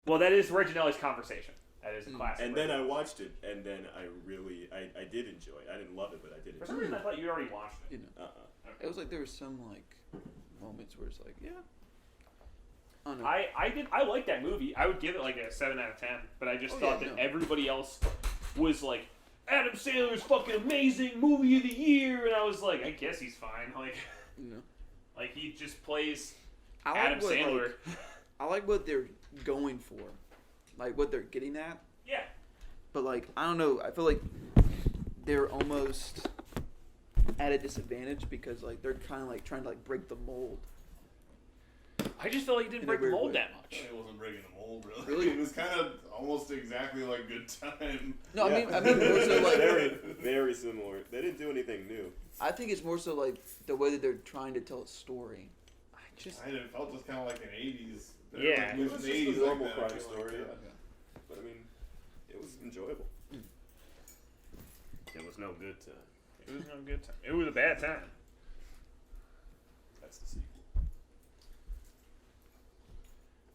Well, that is Reginelli's Conversation. That is a classic. And then I watched it, and then I did enjoy it. I didn't love it, but I did enjoy it. For some reason, I thought you'd already watched it. You know, it was like there was some like moments where it's like, yeah. I don't know. I liked that movie. I would give it like a 7 out of 10. But I just thought that everybody else was like, Adam Sandler's fucking amazing, movie of the year, and I was like, I guess he's fine. Like, like he just plays Adam Sandler. I like what they're going for, like what they're getting at. Yeah. But like, I don't know. I feel like they're almost at a disadvantage because like they're kind of like trying to like break the mold. I just felt like he didn't break the mold that much. It wasn't breaking the mold, really. It was kind of almost exactly like Good Time. No, I mean more so like very similar. They didn't do anything new. I think it's more so like the way that they're trying to tell a story. It felt just kind of like an 80s. Yeah, it was just a normal crime story. But I mean, it was enjoyable. It was no good time. It was no good time. It was a bad time. That's the sequel.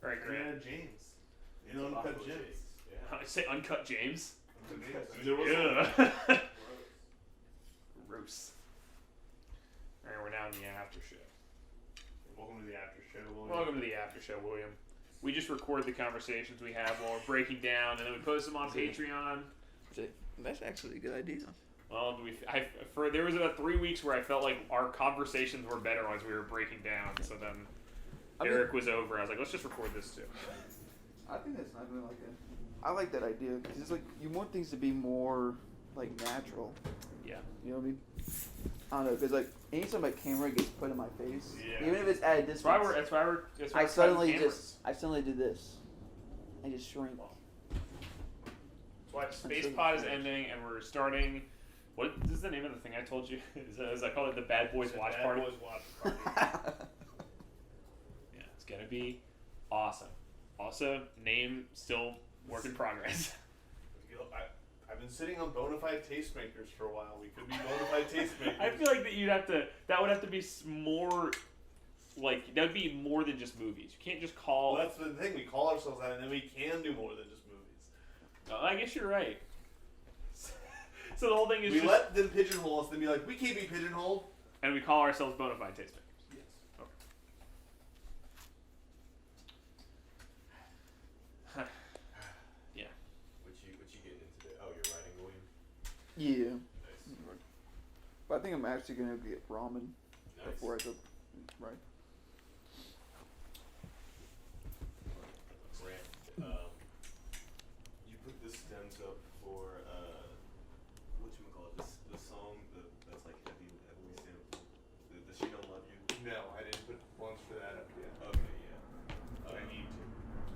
All right, Grant. James. Uncut James. Yeah. I say Uncut James. Gross. All right, we're now in the after show. Welcome to the after show, William. Welcome to the after show, William. We just record the conversations we have while we're breaking down, and then we post them on Patreon. That's actually a good idea. Well, there was about 3 weeks where I felt like our conversations were better as we were breaking down. So then Eric was over. I was like, let's just record this too. I think that's not really like it. I like that idea because it's like you want things to be more like natural. Yeah. You know what I mean? I don't know because like anytime my camera gets put in my face, even if it's at a distance, that's why I suddenly did this. I just shrink. That's why Space Pod is ending and we're starting. What is the name of the thing I told you? Is I call it the Bad Boys Watch Party? Bad Boys Watch Party. Yeah, it's gonna be awesome. Also, name still work in progress. I've been sitting on Bonafide Tastemakers for a while. We could be Bonafide Tastemakers. I feel like that would have to be more, like, that would be more than just movies. You can't just call... Well, that's the thing. We call ourselves that, and then we can do more than just movies. I guess you're right. So the whole thing is we let them pigeonhole us, then be like, we can't be pigeonholed. And we call ourselves Bonafide Tastemakers. Yes. Okay. Yeah. What you getting into today? Oh, you're writing, William? Yeah. Nice. But I think I'm actually gonna get ramen before I go. Right. Grant, you put the stems up for whatchamacallit, the song that's like heavily sampled. The She Don't Love You. No, I didn't put ones for that up yet. Okay, yeah. I need to.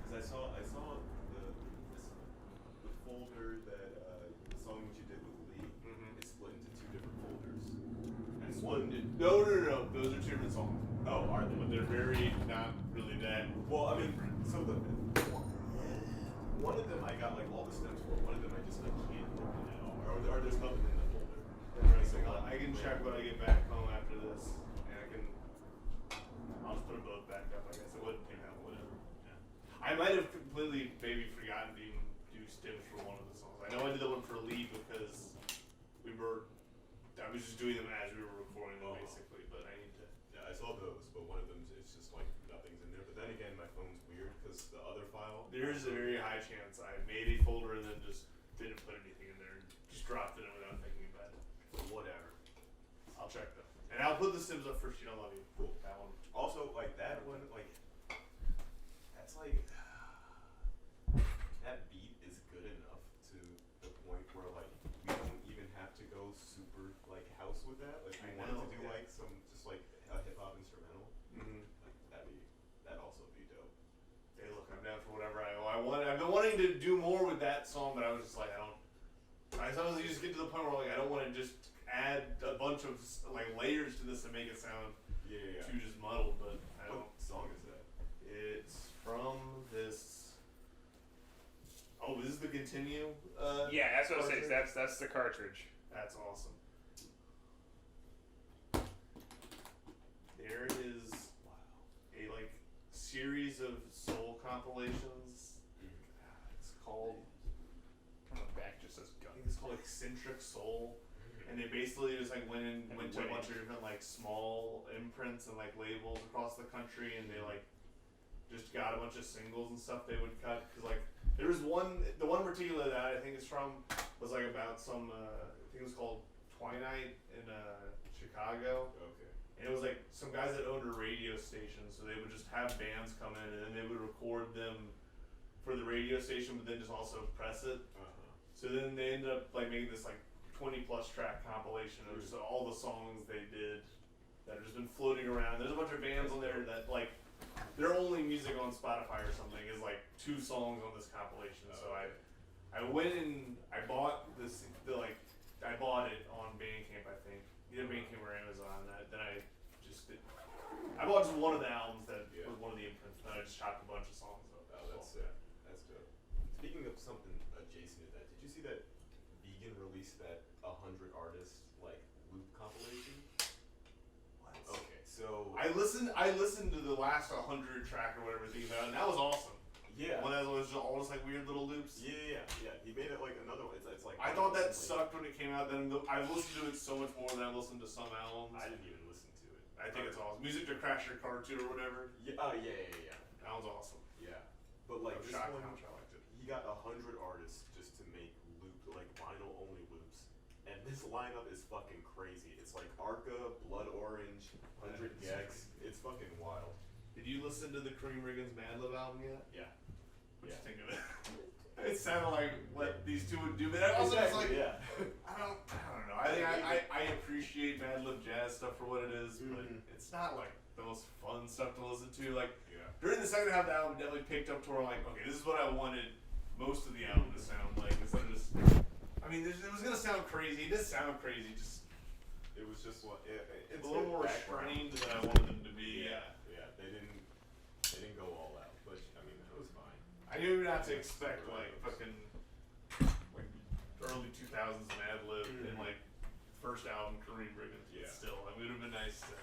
Because I saw the folder that the song that you did with Lee is split into 2 different folders. And one did. No. Those are 2 different songs. Oh, are they? But they're very not really that. Well, I mean, so one of them I got like all the stems for. One of them I just like can't open at all. Or there's nothing in the folder. I can check when I get back home after this, and I'll just put them both back up. I guess it wouldn't take out whatever. Yeah. I might have completely maybe forgotten to even do stems for one of the songs. I know I did the one for Lee because I was just doing them as we were recording them basically, but I need to. Yeah, I saw those, but one of them it's just like nothing's in there. But then again, my phone's weird because the other file. There's a very high chance I made a folder and then just didn't put anything in there, and just dropped it in without thinking about it. But whatever. I'll check them, and I'll put the stems up for She Don't Love You. Cool. That one. Also, like that one, like that's like that beat is good enough to the point where like we don't even have to go super like house with that. Like we wanted to do like some just like a hip hop instrumental. Like that'd also be dope. Hey, look, I'm down for whatever I want. I've been wanting to do more with that song, but I was just like, I sometimes you just get to the point where like I don't want to just add a bunch of like layers to this and make it sound too just muddled. But I don't. What song is that? It's from this. Oh, this is the Continue. Yeah, that's what I was saying. That's the cartridge. That's awesome. There is a like series of soul compilations eccentric soul. And they basically just like went to a bunch of different like small imprints and like labels across the country, and they like just got a bunch of singles and stuff they would cut. Cause like there was the one particular that I think is from was like about some I think it was called Twilight in Chicago. Okay. And it was like some guys that owned a radio station, so they would just have bands come in and then they would record them for the radio station, but then just also press it. So then they ended up like making this like 20+ track compilation of just all the songs they did that have just been floating around. There's a bunch of bands on there that like their only music on Spotify or something is like 2 songs on this compilation. So I went and I bought I bought it on Bandcamp, I think. Either Bandcamp or Amazon. Then I bought just one of the albums that was one of the imprints, and I just chopped a bunch of songs up. Oh, that's dope. Speaking of something adjacent to that, did you see that Vegan released that 100 artists like loop compilation? What? Okay, so I listened to the last 100 track or whatever thing about it, and that was awesome. Yeah. One that was all just like weird little loops. Yeah. He made it like another one. It's like I thought that sucked when it came out. Then I've listened to it so much more than I've listened to some albums. I didn't even listen to it. I think it's awesome. Music to Crash Your Car 2 or whatever. Yeah. Yeah. That was awesome. Yeah. But like this Shock one, how much I liked it. he got 100 artists just to make like vinyl only loops, and this lineup is fucking crazy. It's like Arca, Blood Orange, 100 Gex. It's fucking wild. Did you listen to the Cream Riggins Madlib album yet? Yeah. What'd you think of it? It sounded like what these two would do, but I also was like, I don't know. I think I appreciate Madlib jazz stuff for what it is, but it's not like the most fun stuff to listen to. Like during the second half of the album, it definitely picked up to where like, okay, this is what I wanted most of the album to sound like. Instead of just, I mean, it was gonna sound crazy. It did sound crazy. Just it was just what it's a little more background. restrained than I wanted them to be. Yeah. They didn't go all out, but I mean, that was fine. I knew not to expect like fucking like early 2000s Madlib and like first album Kareem Riggins. But still, I mean, it would have been nice to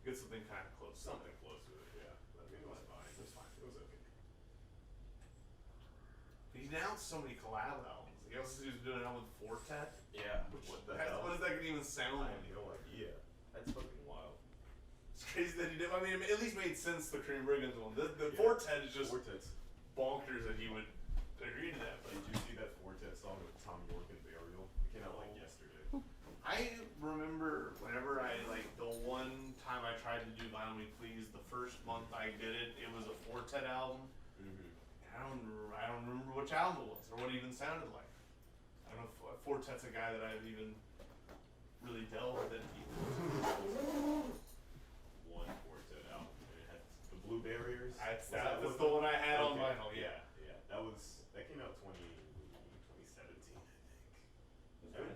get something kind of close. Something close to it, yeah. I mean, it was fine. It was fine. It was okay. He announced so many collab albums. He also was doing an album with Fortet. Yeah. What is that gonna even sound I like? have no idea. That's fucking wild. It's crazy that he did. I mean, it at least made sense the Kareem Riggins one. The Fortet is just Fortet's. bonkers that he would agree to that. But Did you see that Fortet song with Tom York and Burial? It came out like yesterday. I remember whenever the one time I tried to do Vinyl Me Please, the first month I did it, it was a Fortet album. I don't remember which album it was or what it even sounded like. I don't know if Fortet's a guy that I've even really delved into. One Fortet album. It had the Blue Barriers. That's the one I had on vinyl. Yeah. That came out 2017, I think.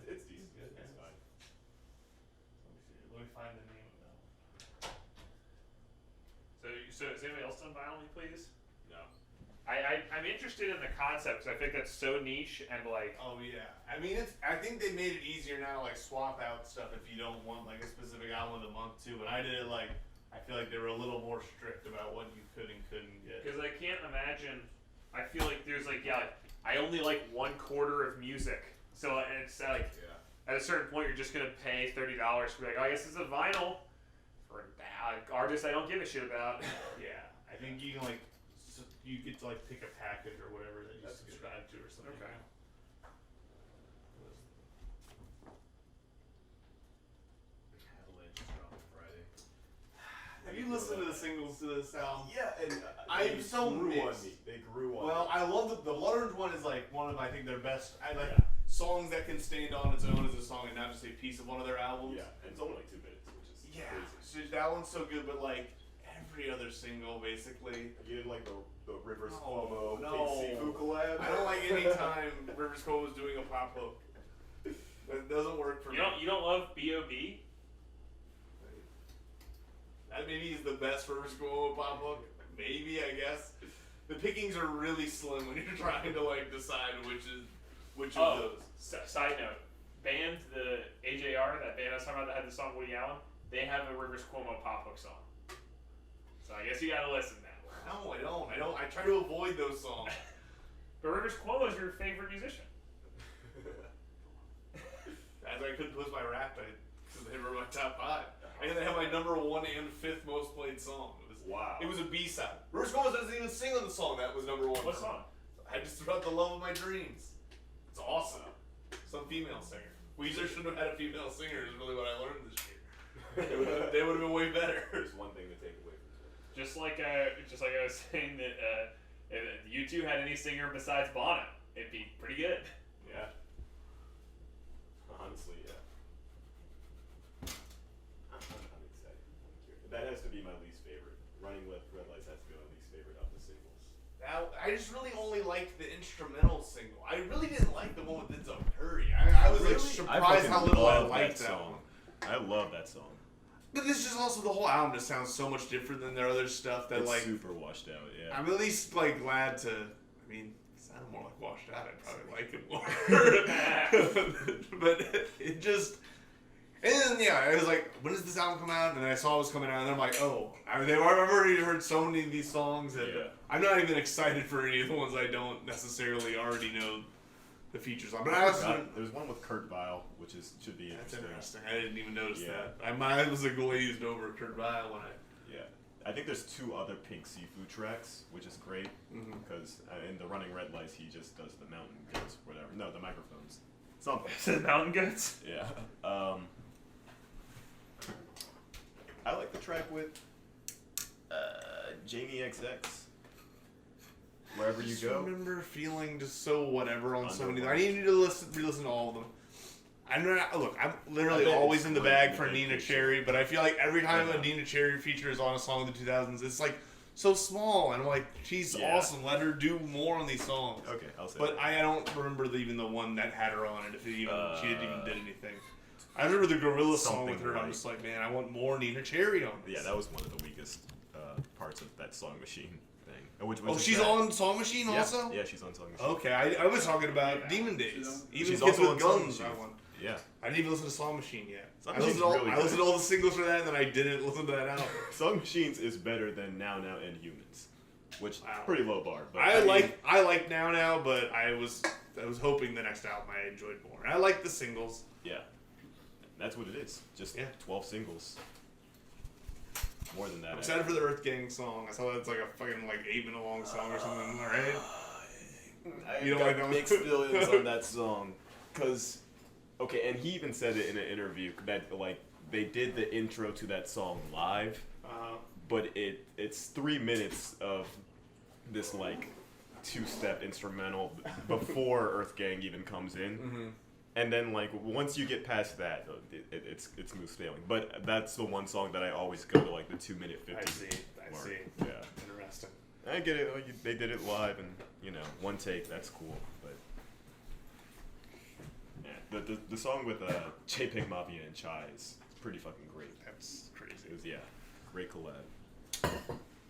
It's decent. It's fine. Let me find the name of that one. So is anybody else done Vinyl Me Please? No. I'm interested in the concept because I think that's so niche and like. Oh yeah. I mean, I think they made it easier now to like swap out stuff if you don't want like a specific album of the month too. But I did it like I feel like they were a little more strict about what you could and couldn't get. Because I can't imagine. I feel like there's like I only like 1/4 of music, so it's like at a certain point you're just gonna pay $30 to be like, oh, I guess it's a vinyl for artists I don't give a shit about. Yeah, I think you can like you get to like pick a package or whatever that you subscribe to or something. Okay. Avalanche dropped on Friday. Have you listened to the singles to this album? Yeah, and I'm so mixed. They grew on Well, me. I love the Blood Orange one is like one of I think their best. I like songs that can stand on its own as a song and not just a piece of one of their albums. Yeah, and it's only like 2 minutes, which is crazy. So that one's so good, but like every other single basically. You didn't like the Rivers No, Cuomo no. Seafood collab? I don't like any time Rivers Cuomo was doing a pop hook. It doesn't work for me. You don't love B.O.B.? That maybe is the best Rivers Cuomo pop hook. Maybe, I guess. The pickings are really slim when you're trying to like decide which of those. Side note, band the AJR, that band I was talking about that had the song Woody Allen, they have a Rivers Cuomo pop hook song. So I guess you gotta listen now. No, I don't. I try to avoid those songs. But Rivers Cuomo is your favorite musician. I couldn't post my rap because they were my top 5. And they have my number 1 and 5th most played song. Wow. It was a B-side. Rose Gomez doesn't even sing on the song that was number 1. What song? I just threw out the love of my dreams. It's awesome. Some female singer. Weezer should have had a female singer. Is really what I learned this year. They would have been way better. There's one thing to take away from it. Just like I was saying that if U2 had any singer besides Bono, it'd be pretty good. Yeah. Honestly, yeah. I'm excited. That has to be my least favorite. Running with Red Lights has to be my least favorite of the singles. Now, I just really only liked the instrumental single. I really didn't like the one with Denzel Curry. I was like surprised how little I liked that song. I love that song. But this just also the whole album just sounds so much different than their other stuff that It's like super washed out, yeah. I'm at least like glad to. I mean, it sounded more like washed out. I'd probably like it more. But it just. And then yeah, I was like, when does this album come out? And then I saw it was coming out, and I'm like, oh, I've already heard so many of these songs that I'm not even excited for any of the ones I don't necessarily already know the features on. But I also there's one with Kurt Vile, which should be that's interesting. interesting. I didn't even notice that. I was like glazed over Kurt Vile when I think there's 2 other Pink Seafood tracks, which is great because in the Running Red Lights he just does the mountain goats, whatever. No, the microphones. Something. The mountain goats? Yeah. I like the track with Jamie XX. Wherever you go. I remember feeling just so whatever on so many. Underwhelmed. I need to re-listen to all of them. I'm literally always in the bag for Nina Cherry, but I feel like every time a Nina Cherry feature is on a song of the 2000s, it's like so small, and I'm like, she's awesome. Let her do more on these songs. Okay, I'll say. But that. I don't remember even the one that had her on it. If it even she didn't even did anything. I remember the Gorilla song with her. I'm just like, man, I want more Nina Cherry on this. Yeah, that was one of the weakest parts of that Song Machine thing. Which she's on Song Machine also? Yeah, she's on Song Machine. Okay, I was talking about Demon Days. Even She's Kids also with on Song Guns, Machine. I want. Yeah. I didn't even listen to Song Machine yet. Song I listened Machine's to all the singles for that, and then I didn't listen to that album. Song Machines is better than Now Now and Humans, which pretty low bar. But I like Now, but I was hoping the next album I enjoyed more. I like the singles. Yeah, that's what it is. Just 12 singles. More than that. I'm excited for the Earth Gang song. I saw that's like a fucking 8-minute long song or something. All right. You don't like that mixed feelings on that song, cause and he even said it in an interview that they did the intro to that song live, but it's 3 minutes of this 2-step instrumental before Earth Gang even comes in, and then once you get past that, it's smooth sailing. But that's the one song that I always go to the 2-minute 50. I see. Yeah. Interesting. I get it. They did it live, and one take. That's cool. But yeah, the song with JPEG Mafia and Chai is pretty fucking great. That's crazy. It was great collab.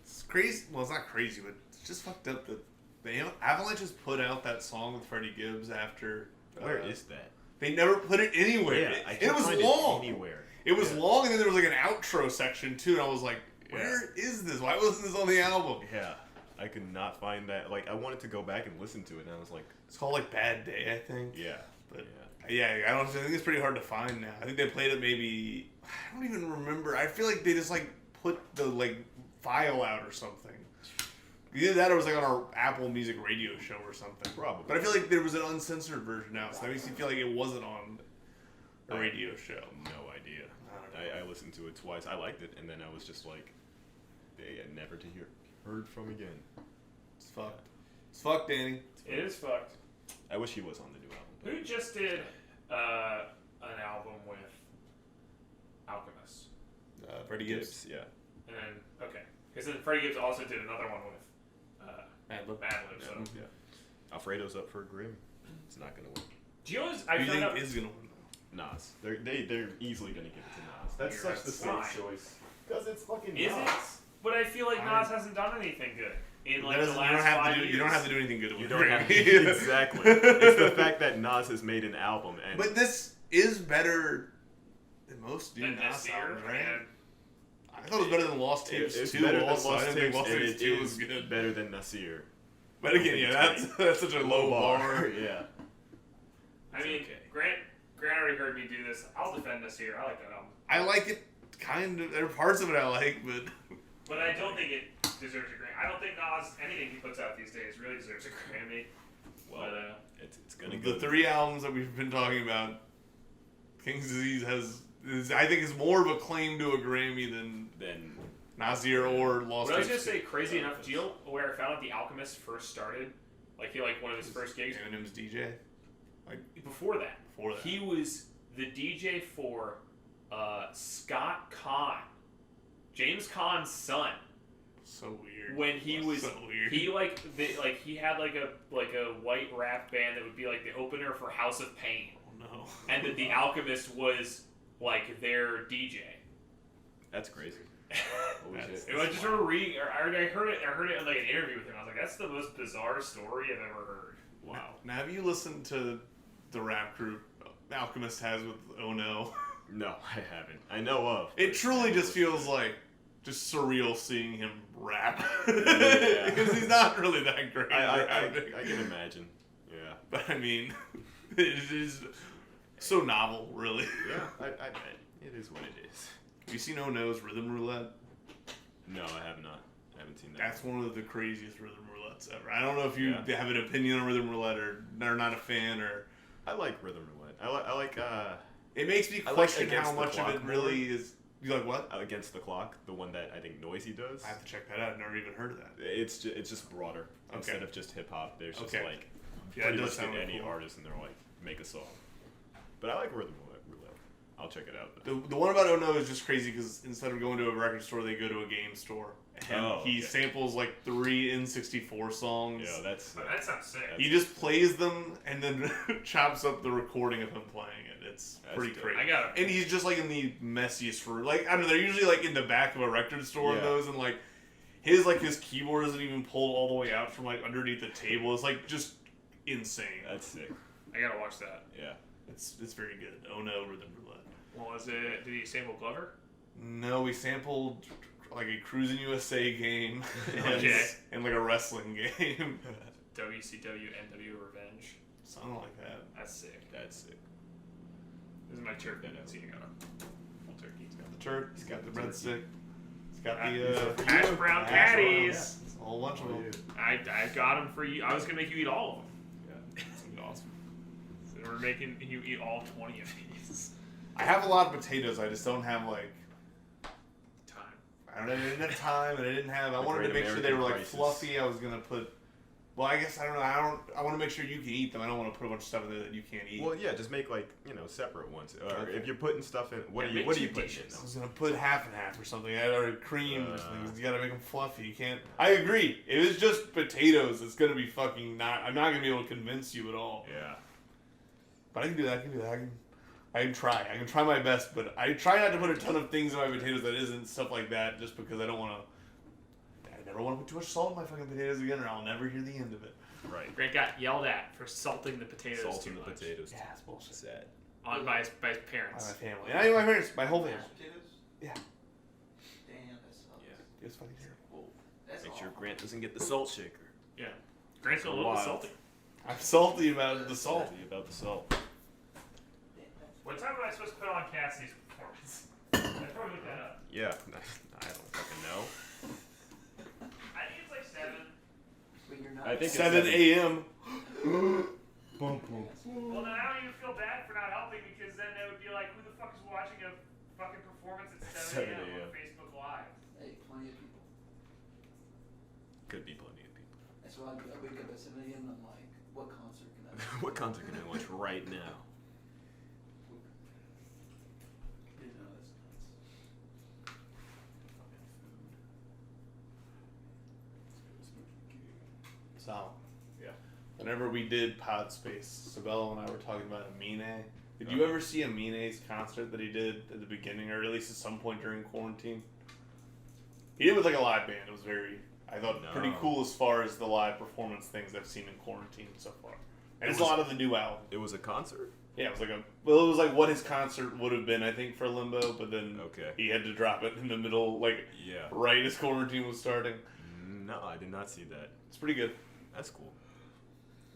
It's crazy. Well, it's not crazy, but it's just fucked up that the Avalanche just put out that song with Freddie Gibbs after. Where is that? They never put it anywhere. Yeah, I it can't was find long. it anywhere. It was long, and then there was an outro section too, and I was like, "Where is this? Why wasn't this on the album?" Yeah, I could not find that. I wanted to go back and listen to it, and I was like, "It's called Bad Day," I think. Yeah, but I think it's pretty hard to find now. I think they played it maybe. I don't even remember. I feel like they just put the file out or something. Either that or it was on our Apple Music radio show or something. Probably. But I feel like there was an uncensored version now, so that makes me feel like it wasn't on a radio show. No idea. I listened to it twice. I liked it, and then I was just never to heard from again. It's fucked. It's fucked, Danny. It is fucked. I wish he was on the new album. Who just did an album with Alchemist? Freddie Gibbs. Yeah. And then, because then Freddie Gibbs also did another one with Madlib. So. Yeah. Alfredo's up for a Grammy. It's not gonna win. Do you know Who do you think is gonna win though? Nas. They're easily gonna give it to Nas. That's You're such the fine. safe choice. Because it's fucking Is Nas. it? But I feel like Nas hasn't done anything good in the last 5 years. You don't have to do anything good to win. You don't have to. Exactly. It's the fact that Nas has made an album, and but this is better than most Than Nas this albums, year, right? man. I thought it was better than Lost Tapes it's 2. better than also. I Lost didn't think Tapes, Lost and Tapes it 2 was is good. better than Nasir. But again, that's such a low bar. Yeah. I mean, Grant already heard me do this. I'll defend this here. I like that album. I like it, kind of. There are parts of it I like, but... But I don't think it deserves a Grammy. I don't think Nas, anything he puts out these days, really deserves a Grammy. Well, but, it's gonna go. The 3 albums that we've been talking about, King's Disease I think is more of a claim to a Grammy than Nasir or Lost. But I was gonna say, crazy enough, do you know where I found out The Alchemist first started? Like, one of his first gigs? Eminem's DJ? Before that. He was the DJ for Scott Conn, James Caan's son. So weird. When he was, so weird. he he had a white rap band that would be like the opener for House of Pain. Oh no. And that The Alchemist was like their DJ. That's crazy. I just remember reading, or I heard it in like an interview with him. I was like, that's the most bizarre story I've ever heard. Wow. Now, have you listened to the rap group Alchemist has with Oh No? No, I haven't. I know of. It truly just feels like just surreal seeing him rap. Yeah. Because he's not really that great. I can imagine. Yeah. But I mean, it is so novel, really. Yeah, I bet. It is what it is. Have you seen Oh No's Rhythm Roulette? No, I have not. I haven't seen that. That's one of the craziest rhythm roulettes ever. I don't know if you have an opinion on Rhythm Roulette or are not a fan or... I like Rhythm Roulette. I like It makes me question how much of it really is... You like what? Against the Clock, the one that I think Noisy does. I have to check that out. I've never even heard of that. It's just broader. Okay. Instead of just hip hop, there's just like Yeah, pretty it much does sound any cool. artist and they're like make a song. But I like Rhythm Roulette. I'll check it out. The one about Oh No is just crazy because instead of going to a record store, they go to a game store. And he samples like 3 N64 songs. Yeah, that sounds sick. He just plays them and then chops up the recording of him playing it. It's pretty crazy. And he's just like in the messiest room. Like, I don't know, they're usually like in the back of a record store in those, and like his keyboard isn't even pulled all the way out from like underneath the table. It's like just insane. That's sick. I gotta watch that. Yeah. It's very good. Oh No, Rhythm Roulette. Well, did he sample Glover? No, we sampled like a Cruising USA game and like a wrestling game. WCW NW Revenge. Something like that. That's sick. That's sick. This is my turkey. So you got a full turkey. He's got the turkey. He's got the breadstick. He's got the hash brown patties. A whole bunch of them. I got them for you. I was gonna make you eat all of them. Yeah, it's gonna be awesome. So we're making you eat all 20 of these. I have a lot of potatoes. I just don't have like time. I didn't have time, and I didn't have. I wanted to make sure they were like fluffy. I was gonna put. Well, I guess I don't know. I want to make sure you can eat them. I don't want to put a bunch of stuff in there that you can't eat. Well, yeah, just make like separate ones. Or if you're putting stuff in, what are you putting in? I was gonna put half and half or something. Or cream or something. You gotta make them fluffy. You can't. I agree. It was just potatoes. It's gonna be fucking not. I'm not gonna be able to convince you at all. Yeah. But I can do that. I can try. I can try my best, but I try not to put a ton of things in my potatoes that isn't stuff like that, just because I don't want to. I never want to put too much salt in my fucking potatoes again, or I'll never hear the end of it. Right. Grant got yelled at for salting the potatoes Salting too the much. potatoes. Yeah, it's bullshit. Sad. By his parents. By my family. Not even my parents. My whole family. Potatoes? Yeah. Damn, that sucks. Yeah. It's fucking terrible. That's Make sure awful. Grant doesn't get the salt shaker. Yeah. Grant's a little Wild. salty. I'm salty about the salt. Salty about the salt. What time am I supposed to put on Cassie's performance? I probably looked that up. Yeah. I don't fucking know. I think it's like 7. But you're not. I think it's 7 a.m. Boom, boom. Well, then I don't even feel bad for not helping because then it would be like, who the fuck is watching a fucking performance at 7 a.m. on Facebook Live? Hey, plenty of people. Could be plenty of people. That's why I wake up at 7 a.m. and I'm like, what concert can I What concert can I watch right now? You know, that's nuts. So, whenever we did Podspace, Sabella and I were talking about Amine. Did you ever see Amine's concert that he did at the beginning, or at least at some point during quarantine? He did with like a live band. It was I thought, pretty cool as far as the live performance things I've seen in quarantine so far. And it's a lot of the new album. It was a concert? Yeah, it was like what his concert would have been, I think, for Limbo, but then he had to drop it in the middle, right as quarantine was starting. No, I did not see that. It's pretty good. That's cool.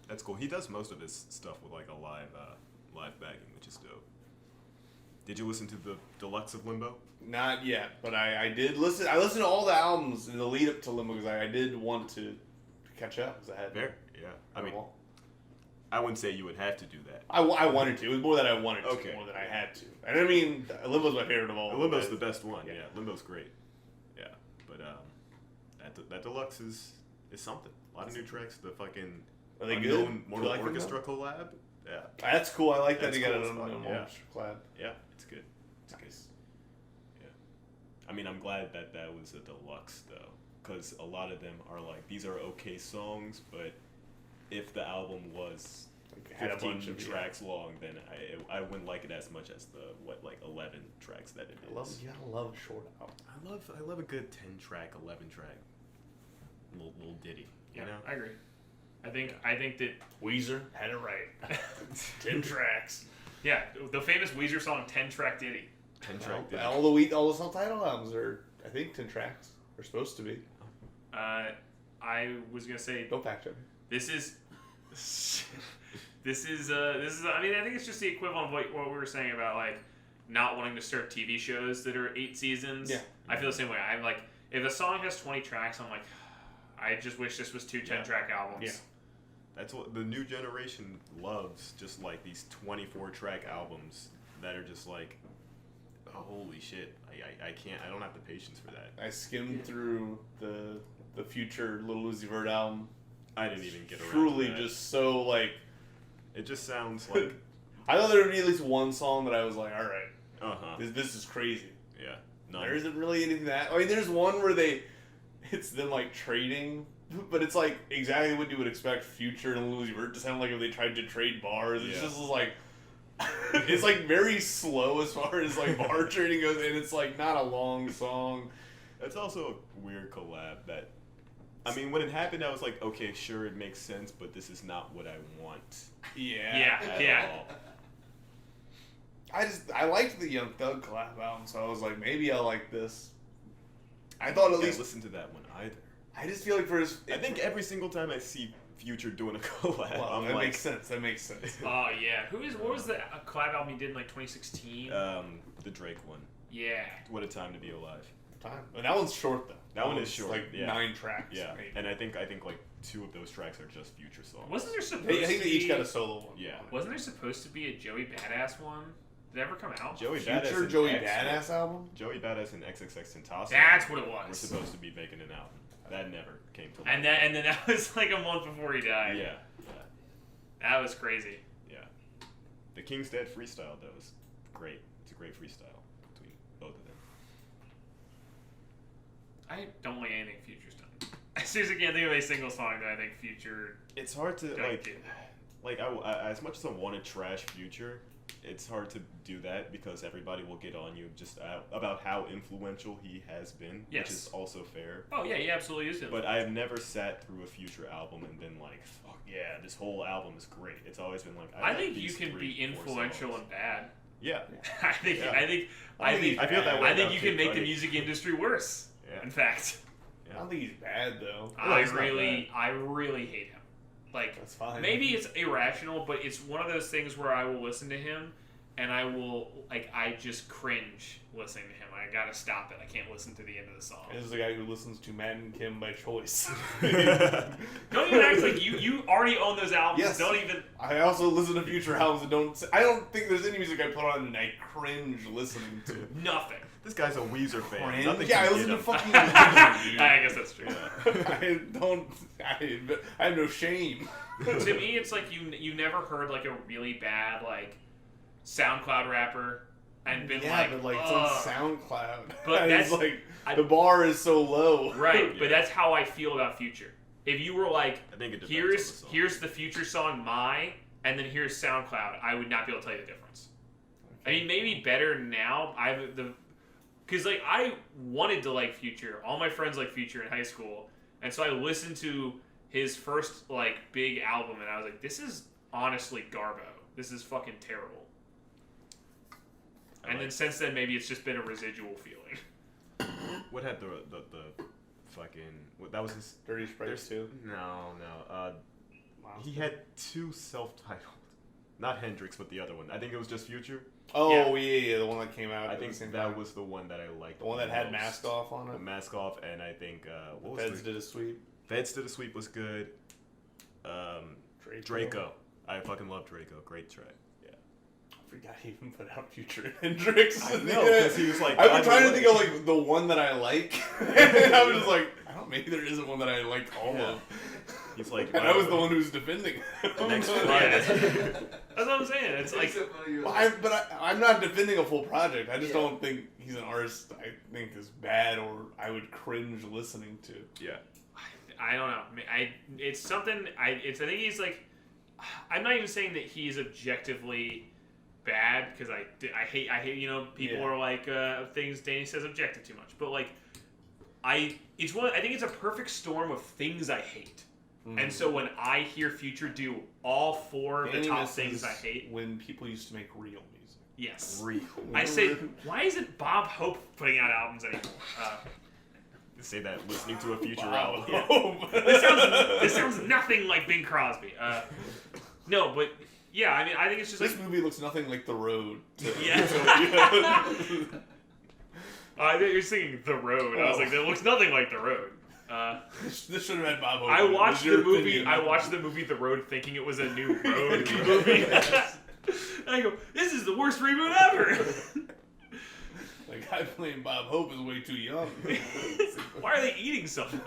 That's cool. He does most of his stuff with like a live live backing, which is dope. Did you listen to the deluxe of Limbo? Not yet, but I did listen. I listened to all the albums in the lead up to Limbo because I did want to catch up because I had. Fair, yeah. I mean, I wouldn't say you would have to do that. I wanted to. It was more that I wanted to, Okay. more than I had to. And I mean, Limbo's my favorite of all. Limbo's the best one. Yeah. Yeah, Limbo's great. Yeah, but that deluxe is something. A lot of new tracks. The fucking Are they unknown good? Mortal You like them, Orchestra collab. Yeah, That's cool. I like that That's you got cool it as on fuck, the yeah. collab. yeah, it's good. It's good. Nice. I mean, I'm glad that was a deluxe though, because a lot of them are like these are okay songs, but if the album was Had a 15 bunch of tracks long, then I wouldn't like it as much as the 11 tracks that it is. You gotta love a short album. I love a good 10-track, 11-track little ditty. You know? I agree. I think that Weezer had it right. 10 tracks. yeah, the famous Weezer song 10-track ditty. 10-track ditty. All the self-titled albums are, I think, 10 tracks. They're supposed to be. I was gonna say Don't fact check me. this is I mean, I think it's just the equivalent of what we were saying about like not wanting to start TV shows that are 8 seasons. Yeah. I feel the same way. I'm like, if a song has 20 tracks, I'm like, I just wish this was 2 10-track albums. Yeah. That's what the new generation loves, just like these 24-track albums that are just like, oh, holy shit, I don't have the patience for that. I skimmed through the future Lil Uzi Vert album. I didn't even get around Truly to that. just so like, It just sounds like, I thought there would be at least one song that I was like, all right, uh-huh, this is crazy. yeah. None. There isn't really anything that. I mean, there's one where it's them like trading, but it's like exactly what you would expect Future and Lil Uzi Vert to sound like if they tried to trade bars. It's Yeah. just like, it's like very slow as far as like bar trading goes, and it's like not a long song. That's also a weird collab that, I mean, when it happened, I was like, okay, sure, it makes sense, but this is not what I want. Yeah. At all. I liked the Young Thug collab album, so I was like, maybe I'll like this. I thought at least listen to that one either. I just feel like for his. I think every single time I see Future doing a collab, Well, I'm that like, makes sense. That makes sense. Oh yeah. What was the collab album he did in like 2016? the Drake one. Yeah. What a time to be alive. Time. And that one's short though. That one is one's short, Like yeah. 9 tracks. Yeah, maybe. and I think like 2 of those tracks are just Future songs. Wasn't there supposed I think to they be? each got a solo one. Yeah. Wasn't there supposed to be a Joey Badass one? Did it ever come out? Joey Badass Future and Joey X- Badass album. Joey Badass and XXX Tentacion That's what it were was. supposed to be making an album. That never came to life. And then that was like a month before he died. Yeah. That was crazy. Yeah. The King's Dead freestyle, though, is great. It's a great freestyle between both of them. I don't like anything Future's done. I seriously can't think of a single song that I think Future. It's hard to, Don't do. I as much as I want to trash Future, it's hard to do that because everybody will get on you just about how influential he has been, Yes. which is also fair. Oh yeah, he absolutely is. But I have never sat through a Future album and been like, fuck yeah, this whole album is great. It's always been like, I like think you these can 3, be 4 influential songs. and bad. Yeah. I think Yeah. I think I feel that way I think about you can Kid make the Cudi. music industry worse. Yeah. In fact, I don't think he's bad though. I he's not really hate him. Like That's fine. maybe it's irrational, but it's one of those things where I will listen to him and I will I just cringe listening to him. I gotta stop it. I can't listen to the end of the song. This is a guy who listens to Matt and Kim by choice. Don't even act like you already own those albums. Yes. Don't even. I also listen to Future albums and I don't think there's any music I put on and I cringe listening to. Nothing. This guy's a Weezer fan. Cringe? Nothing Yeah, can I get listen to him. fucking I guess that's true. I have no shame. To me, it's like you never heard like a really bad like SoundCloud rapper and been yeah, like, but like "Ugh." it's on SoundCloud. But And that's- it's like the bar is so low. Right, Yeah. but that's how I feel about Future. If you were like, I think it depends on the song. here's the Future song My, and then here's SoundCloud, I would not be able to tell you the difference. I mean, maybe better now. Because like I wanted to like Future. All my friends like Future in high school, and so I listened to his first like big album, and I was like, this is honestly garbo. This is fucking terrible. And then since then, maybe it's just been a residual feeling. What had the fucking that was his Dirty Sprite there's too. no he had 2 self-titled not Hendrix, but the other one. I think it was just Future. Oh yeah, the one that came out. I think that was the one that I liked. The one that had Mask Off on it. The Mask Off, and I think what was Feds Did a Sweep. Feds Did a Sweep was good. Draco. I fucking love Draco. Great track. Yeah. I forgot he even put out Future Hendrix. I know, because he was like. I've been trying to think of like the one that I like, and I was just like, I don't know, maybe there isn't one that I liked all of. He's like, and I was the one who's defending him. Next Friday. That's what I'm saying. It's like, I'm not defending a full project. I just don't think he's an artist I think is bad or I would cringe listening to. Yeah. I don't know. It's something. I think he's like. I'm not even saying that he's objectively bad because I hate people are like things Danny says objective too much, but like I think it's a perfect storm of things I hate. And so when I hear Future do all four of the top things I hate, when people used to make real music. Yes. Real. I say, why isn't Bob Hope putting out albums anymore? Say that listening to a Future album. Yeah. This sounds nothing like Bing Crosby. No, but yeah, I mean, I think it's just this movie looks nothing like The Road. Yeah. I think you're singing The Road. I was like, that looks nothing like The Road. This should have had Bob Hope. I watched the movie The Road thinking it was a new Road movie. And I go, this is the worst reboot ever. The guy playing Bob Hope is way too young. Why are they eating something?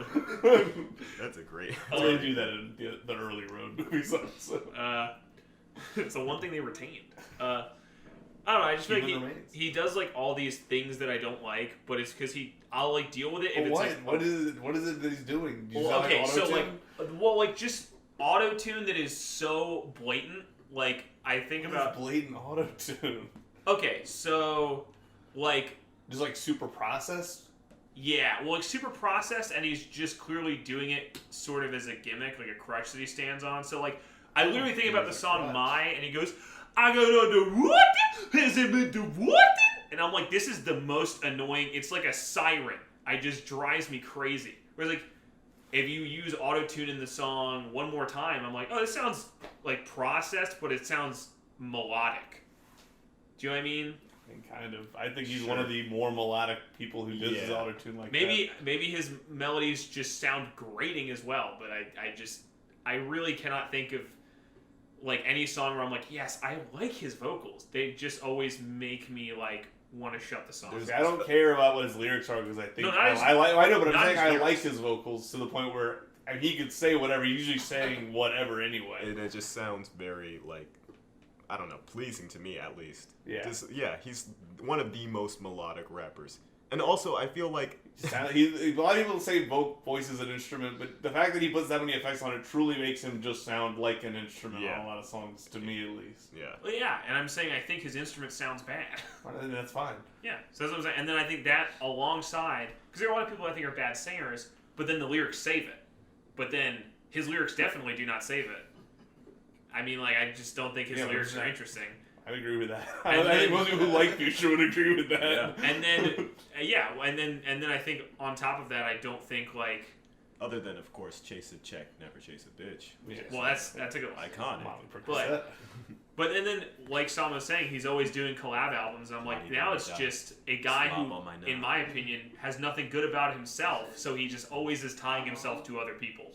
That's a great. They do that in the early Road movies. Also. It's the one thing they retained. I don't know. I just feel like he does like all these things that I don't like, but it's because I'll like deal with it. If it's what? Like, what is it that he's doing? Just auto tune that is so blatant. Like I think about blatant auto tune. Okay, so like just like super processed. Yeah, well, like super processed, and he's just clearly doing it sort of as a gimmick, like a crutch that he stands on. So like, I literally think about the song "My," and he goes, "I got on the what? Has it been the what?" And I'm like, this is the most annoying. It's like a siren. It just drives me crazy. Whereas like, if you use auto-tune in the song one more time, I'm like, oh, this sounds like processed, but it sounds melodic. Do you know what I mean? Kind of. I think he's one of the more melodic people who does his auto-tune like that. Maybe his melodies just sound grating as well, but I really cannot think of like any song where I'm like, yes, I like his vocals. They just always make me like want to shut the song. I don't care about what his lyrics are because I think I know, but I'm saying I like his vocals to the point where he could say whatever. He's usually saying whatever anyway. And it just sounds very like, I don't know, pleasing to me at least. Yeah. He's one of the most melodic rappers. And also, I feel like... a lot of people say voice is an instrument, but the fact that he puts that many effects on it truly makes him just sound like an instrument on a lot of songs, to me at least. Yeah. Well, yeah, and I'm saying I think his instrument sounds bad. And that's fine. Yeah, so that's what I'm saying. And then I think that alongside... Because there are a lot of people I think are bad singers, but then the lyrics save it. But then his lyrics definitely do not save it. I mean, like, I just don't think his lyrics are interesting. I agree with that. I think most people who like Future would agree with that. Yeah. And then, and then I think on top of that, I don't think like. Other than, of course, chase a check, never chase a bitch. Yeah. Well, that's a good one. Iconic. But then, like Sam was saying, he's always doing collab albums. And I'm like, now it's just a guy who, in my opinion, has nothing good about himself. So he just always is tying himself to other people.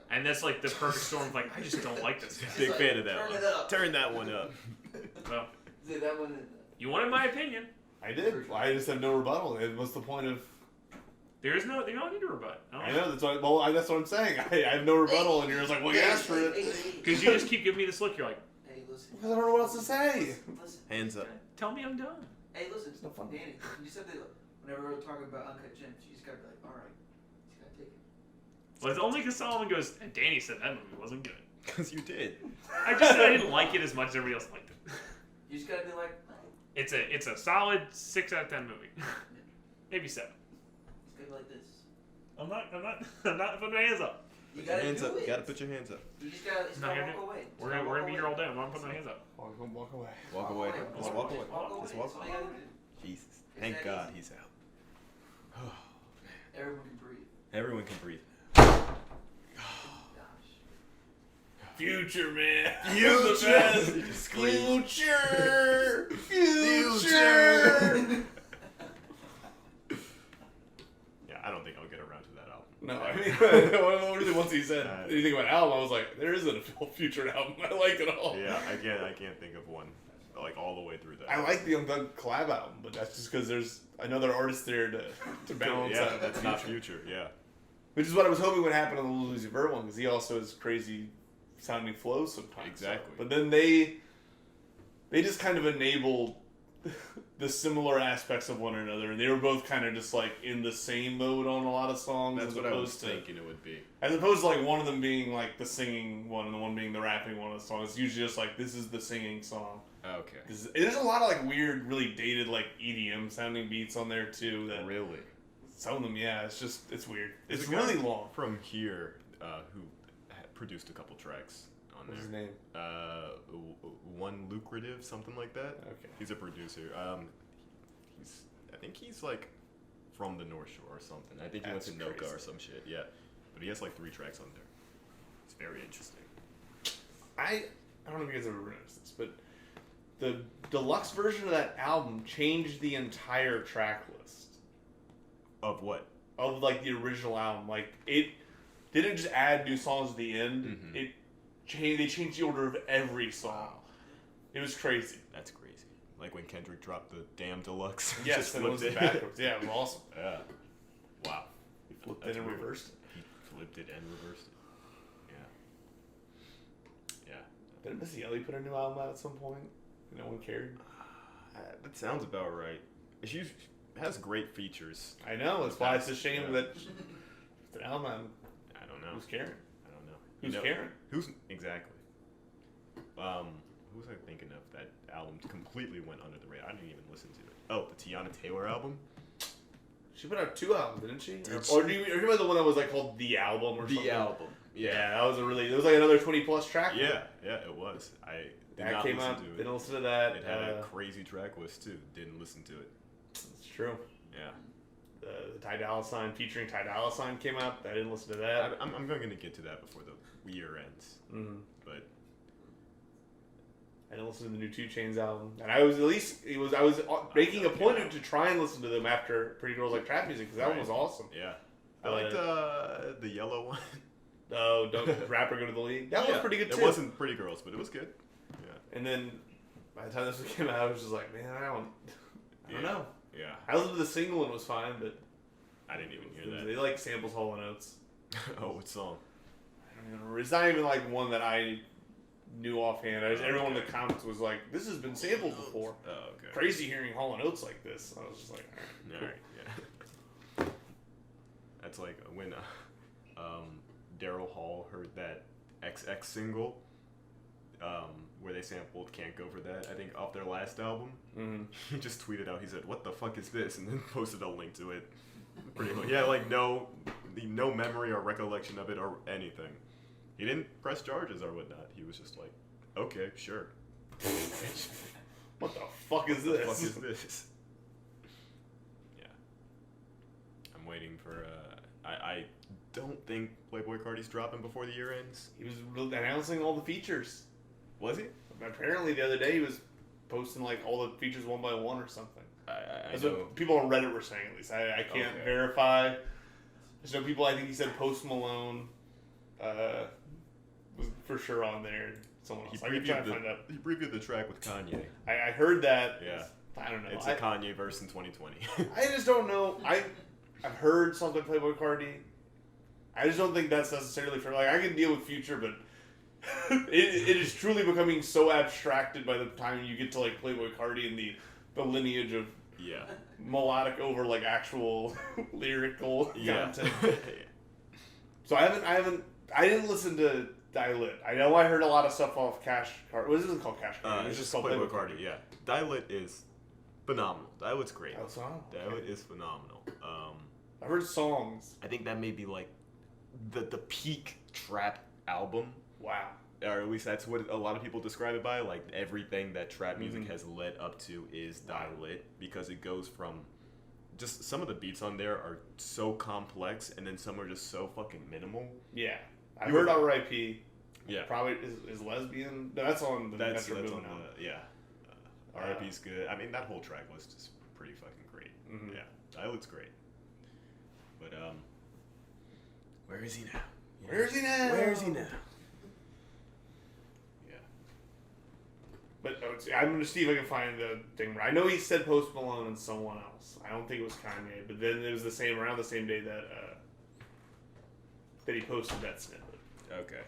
And that's like the perfect storm of like, I just don't like this guy. Big fan of that one. Turn that one up. Well, you wanted my opinion. I did. I just have no rebuttal. What's the point of... They don't need to rebut. I know. That's what I'm saying. I have no rebuttal, and you're just like, well, you asked for it. Because you just keep giving me this look. You're like, hey, listen. Because I don't know what else to say. Listen. Hands up. Tell me I'm done. Hey, listen. It's no fun. Danny, you said that whenever we're talking about Uncut Gems, you just gotta be like, all right, just gotta take it. Well, it's only because Solomon goes, and Danny said that movie wasn't good. Because you did. I just said I didn't like it as much as everybody else liked it. You just gotta be like, It's a solid 6 out of 10 movie. Maybe 7. it's gonna be like this. I'm not putting my hands up. You gotta hands do up. it. You gotta put your hands up. You just gotta, it's Not gotta gonna walk do away. We're gonna be here all day. I'm not putting my hands up. Walk away. Walk away. Just walk away. That's Just walk all away. you gotta do. Jesus. Thank God he's out. Oh, Everyone can breathe. Everyone can breathe. Gosh. Future, man. Future. Future. Yeah, I don't think I'll get around to that album. No, I mean, really, once he said anything about album, I was like, there isn't a Future album I like at all. Yeah, I can't think of one like all the way through that. I like the Undone collab album, but that's just because there's another artist there to balance out. That's not Future. Yeah. Which is what I was hoping would happen on the Lil Uzi Vert one, because he also has crazy sounding flows sometimes. Exactly. But then they just kind of enabled the similar aspects of one another, and they were both kind of just like in the same mode on a lot of songs. That's as what I was opposed to, thinking it would be. as opposed to like one of them being like the singing one and the one being the rapping one of the songs. It's usually just like, this is the singing song. Okay. There's a lot of like weird, really dated like EDM sounding beats on there too. That Really? some of them, yeah, it's weird. There's It's a guy really long. from here who produced a couple tracks on What's his there. name? One Lucrative, something like that. Okay. He's a producer. I think he's like from the North Shore or something. I think he went That's to Noka crazy. or some shit. Yeah, but he has like 3 tracks on there. It's very interesting. I don't know if you guys ever noticed this, but the deluxe version of that album changed the entire track list Of what? of like the original album. Like it didn't just add new songs at the end. Mhm. They changed the order of every song. It was crazy. That's crazy. Like when Kendrick dropped the damn deluxe. Yes, just and it was flipped backwards. Yeah, it was awesome. Yeah. Wow. He flipped That's it and weird. reversed it. He flipped it and reversed it. Yeah. Yeah. Didn't Missy Elliott put a new album out at some point? No one cared. That sounds about right. She has great features. I know. That's why it's a shame Yeah. that it's an album. I don't know. Who's caring? I don't know. Who's caring? Who's exactly? Who was I thinking of? That album completely went under the radar. I didn't even listen to it. Oh, the Tiana Taylor album. She put out 2 albums, didn't she? Did Or do you remember the one that was like called The Album or something? album. Yeah, that was it was like another 20+ track. Yeah, it was. I did That not came listen out. to it. Didn't listen to that. It had a crazy track list too. Didn't listen to it. It's true. Yeah. The Ty Dolla $ign featuring Ty Dolla $ign came out. I didn't listen to that. I'm going to get to that before the year ends. Mm. But I didn't listen to the new 2 Chainz album, and I was making a point to try and listen to them after Pretty Girls Like Trap Music because that one was awesome. yeah, I liked the yellow one. Oh, don't rapper go to the league. That was pretty good too. It wasn't Pretty Girls, but it was good. Yeah. And then by the time this one came out, I was just like, man, I don't know. Yeah. I listened to the single and it was fine, but I didn't even hear that. they like samples Hall and Oates. Oh, what song? I don't even remember. It's not even like one that I knew offhand. Everyone in the comments was like, "This has been sampled before." Oh, okay. Crazy hearing Hall and Oates like this. I was just like, "All right, Yeah. That's like when Daryl Hall heard that XX single where they sampled "Can't Go for That." I think off their last album. Mm-hmm. He just tweeted out. He said, "What the fuck is this?" and then posted a link to it. Pretty much. Yeah, like no memory or recollection of it or anything. He didn't press charges or whatnot. He was just like, "Okay, sure." What the fuck is What this? the fuck is this? Yeah. I'm waiting for. I don't think Playboi Carti's dropping before the year ends. He was announcing all the features. Was he? Apparently, the other day he was posting like all the features one by one or something. I That's know. what people on Reddit were saying. At least I can't Okay. verify. There's no people. I think he said Post Malone was for sure on there. Someone else. I can try to find out. He previewed the track with Kanye. I heard that. Yeah. I don't know. It's a Kanye verse in 2020. I just don't know. I've heard something Playboi Carti. I just don't think that's necessarily for like I can deal with Future, but it is truly becoming so abstracted by the time you get to like Playboi Carti and the lineage of Yeah. melodic over like actual lyrical Yeah. content. So I didn't listen to Die Lit. I know I heard a lot of stuff off Cash Card. What is it called? Cash Card. It's just called Playboi Carti. Yeah. Die Lit is phenomenal. Die Lit's great. Oh, song. Die Lit is phenomenal. I've heard songs. I think that may be like the peak trap album. Wow. Or at least that's what a lot of people describe it by. Like everything that trap music Mhm. has led up to is Die Lit because it goes from just some of the beats on there are so complex and then some are just so fucking minimal. Yeah. I You heard were- R.I.P. Yeah. Probably is lesbian. No, that's on the That's Metro on Boomin' album. the R.I.P.'s good. I mean, that whole track list is pretty fucking great. Mhm. Yeah, Islet's great. But where is he now? Where is he now? Where is he now? Yeah. But I'm gonna see if I can find the thing. I know he said Post Malone and someone else. I don't think it was Kanye. But then it was around the same day that he posted that snippet. Okay.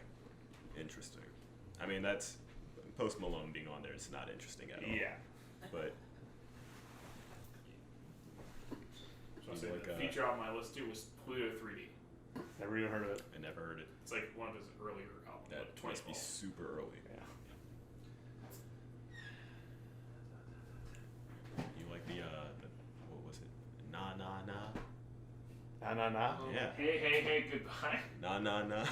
Interesting. I mean, that's Post Malone being on there is not interesting at all. Yeah. But So I he's said like, the feature on my list too was Pluto 3D. Never even heard of it. I never heard it. It's like one of his earlier albums. That like must be 2012. super early. Yeah. You like the what was it? Nah nah nah. Nah. Yeah. Hey, goodbye. Nah nah nah.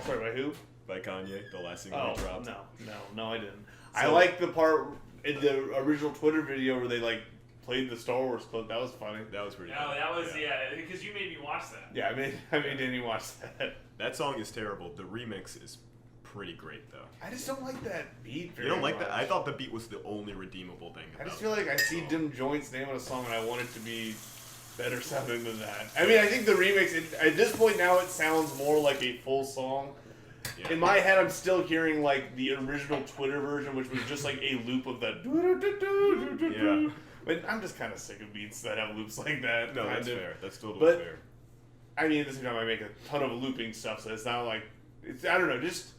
Sorry, by who? By Kanye, the last single Oh, he dropped. no, I didn't. I So- like the part in the original Twitter video where they like played the Star Wars clip. That was funny. That was pretty. No, funny. that was because you made me watch that. Yeah, I made Danny watch that. That song is terrible. The remix is pretty great though. I just don't like that beat. You don't like much. that? I thought the beat was the only redeemable thing. I just about feel like I see song. Dim Joint's name on a song and I want it to be better sounding than that. I mean, I think the remix, at this point now, it sounds more like a full song. Yeah. In my head, I'm still hearing like the original Twitter version, which was just like a loop of that. Yeah. But I'm just kind of sick of beats that have loops like that. No, kind that's of. fair. That's totally But- fair. I mean, at the same time, I make a ton of looping stuff, so it's not like I don't know. Just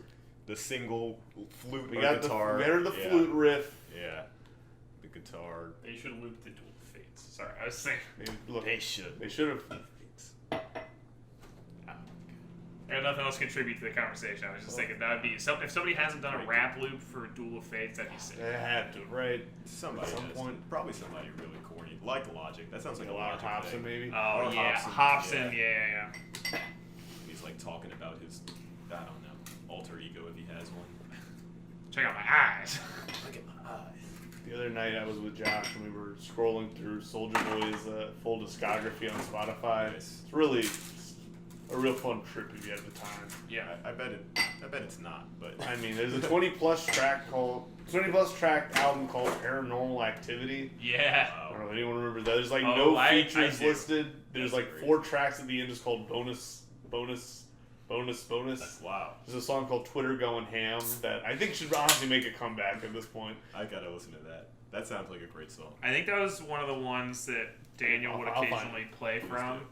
The single flute we or got guitar. the flute riff. Yeah. The guitar. They should have looped the Duel of Fates. Sorry, I was saying. Look, They should. they should have. I got nothing else to contribute to the conversation. I was just thinking that would be if somebody hasn't done a rap loop for Duel of Fates, that'd be sick. They had to, right? Somebody At some has. point. Probably somebody really corny. Like Logic. That sounds like a lot of Logic Hobson, thing. maybe. Oh Or yeah, Hobson, Hobson. Yeah. He's like talking about his, I don't know, alter ego if he has one. Check out my eyes. Look at my eyes. The other night I was with Josh and we were scrolling through Soulja Boy's full discography on Spotify. Nice. It's really a real fun trip if you have the time. Yeah. I bet it's not, but I mean, there's a 20 plus track album called Paranormal Activity. Yeah. I don't know if anyone remembers that. There's like Oh, no I features do. listed. There's That's like crazy. 4 tracks at the end just called bonus. wow. There's a song called Twitter Going Ham that I think should honestly make a comeback at this point. I gotta listen to that. That sounds like a great song. I think that was one of the ones that Daniel would I'll find occasionally play Please from. do.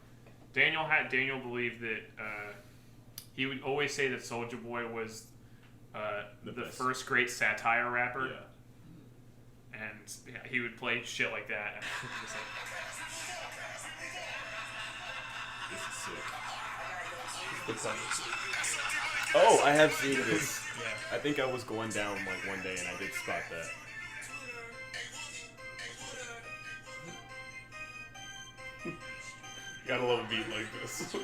Daniel believed that he would always say that Soulja Boy was the best. first great satire rapper, Yeah. and he would play shit like that. And just like, This is sick. Good song. Oh, I have seen this. This, I think I was going down like one day and I did spot that. You gotta love a beat like this.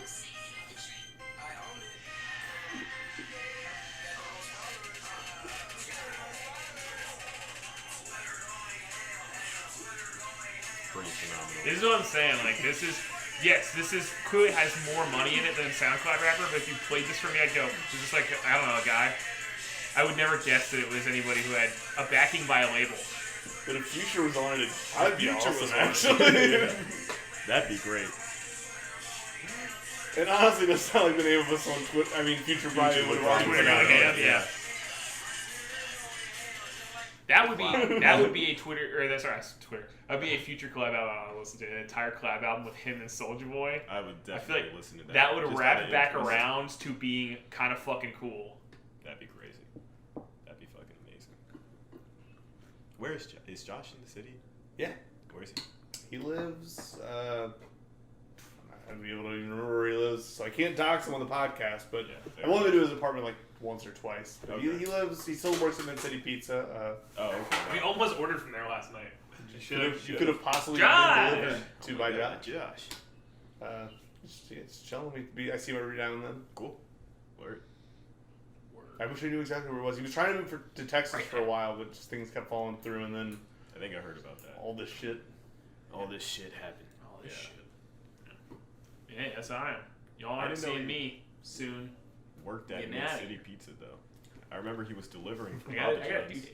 Pretty phenomenal. this is what I'm saying. Like, this is clearly has more money in it than SoundCloud rapper. But if you played this for me, I'd go, this is like I don't know, a guy. I would never guess that it was anybody who had a backing by a label. But if Future was on it, I'd be Future awesome was on it. actually. Yeah. That'd be great. And honestly, that's not like the name of a song. I mean, Future probably would have already Twitter put out. Going on Ham, it. yeah. That would be a Twitter, or that's right, Twitter. That'd be a future collab album I would listen to. An entire collab album with him and Soulja Boy. I would I feel definitely like listen to that. that would Just wrap out of it back interest. around to being kind of fucking cool. That'd be crazy. That'd be fucking amazing. Where is is Josh in the city? Yeah. Where is he? He lives. I'd be able to even remember where he lives, so I can't dox him on the podcast. But Yeah, I've fair. only been to his apartment like once or twice. But Okay. he lives. He still works at Mid City Pizza. Oh, okay. We almost ordered from there last night. You could have possibly Josh! been delivered to by Yeah, Josh. Josh. It's chilling. I see him every now and then. Cool. Word. I wish I knew exactly where he was. He was trying to move to Texas for a while, but just things kept falling through, and then I think I heard about that. all this shit. All this shit happened. All this Yeah. shit. Yeah, yes I am. Y'all I aren't didn't know seeing you- me soon. worked at Getting Mid outta City here. Pizza though. I remember he was delivering for I Papa got a John's.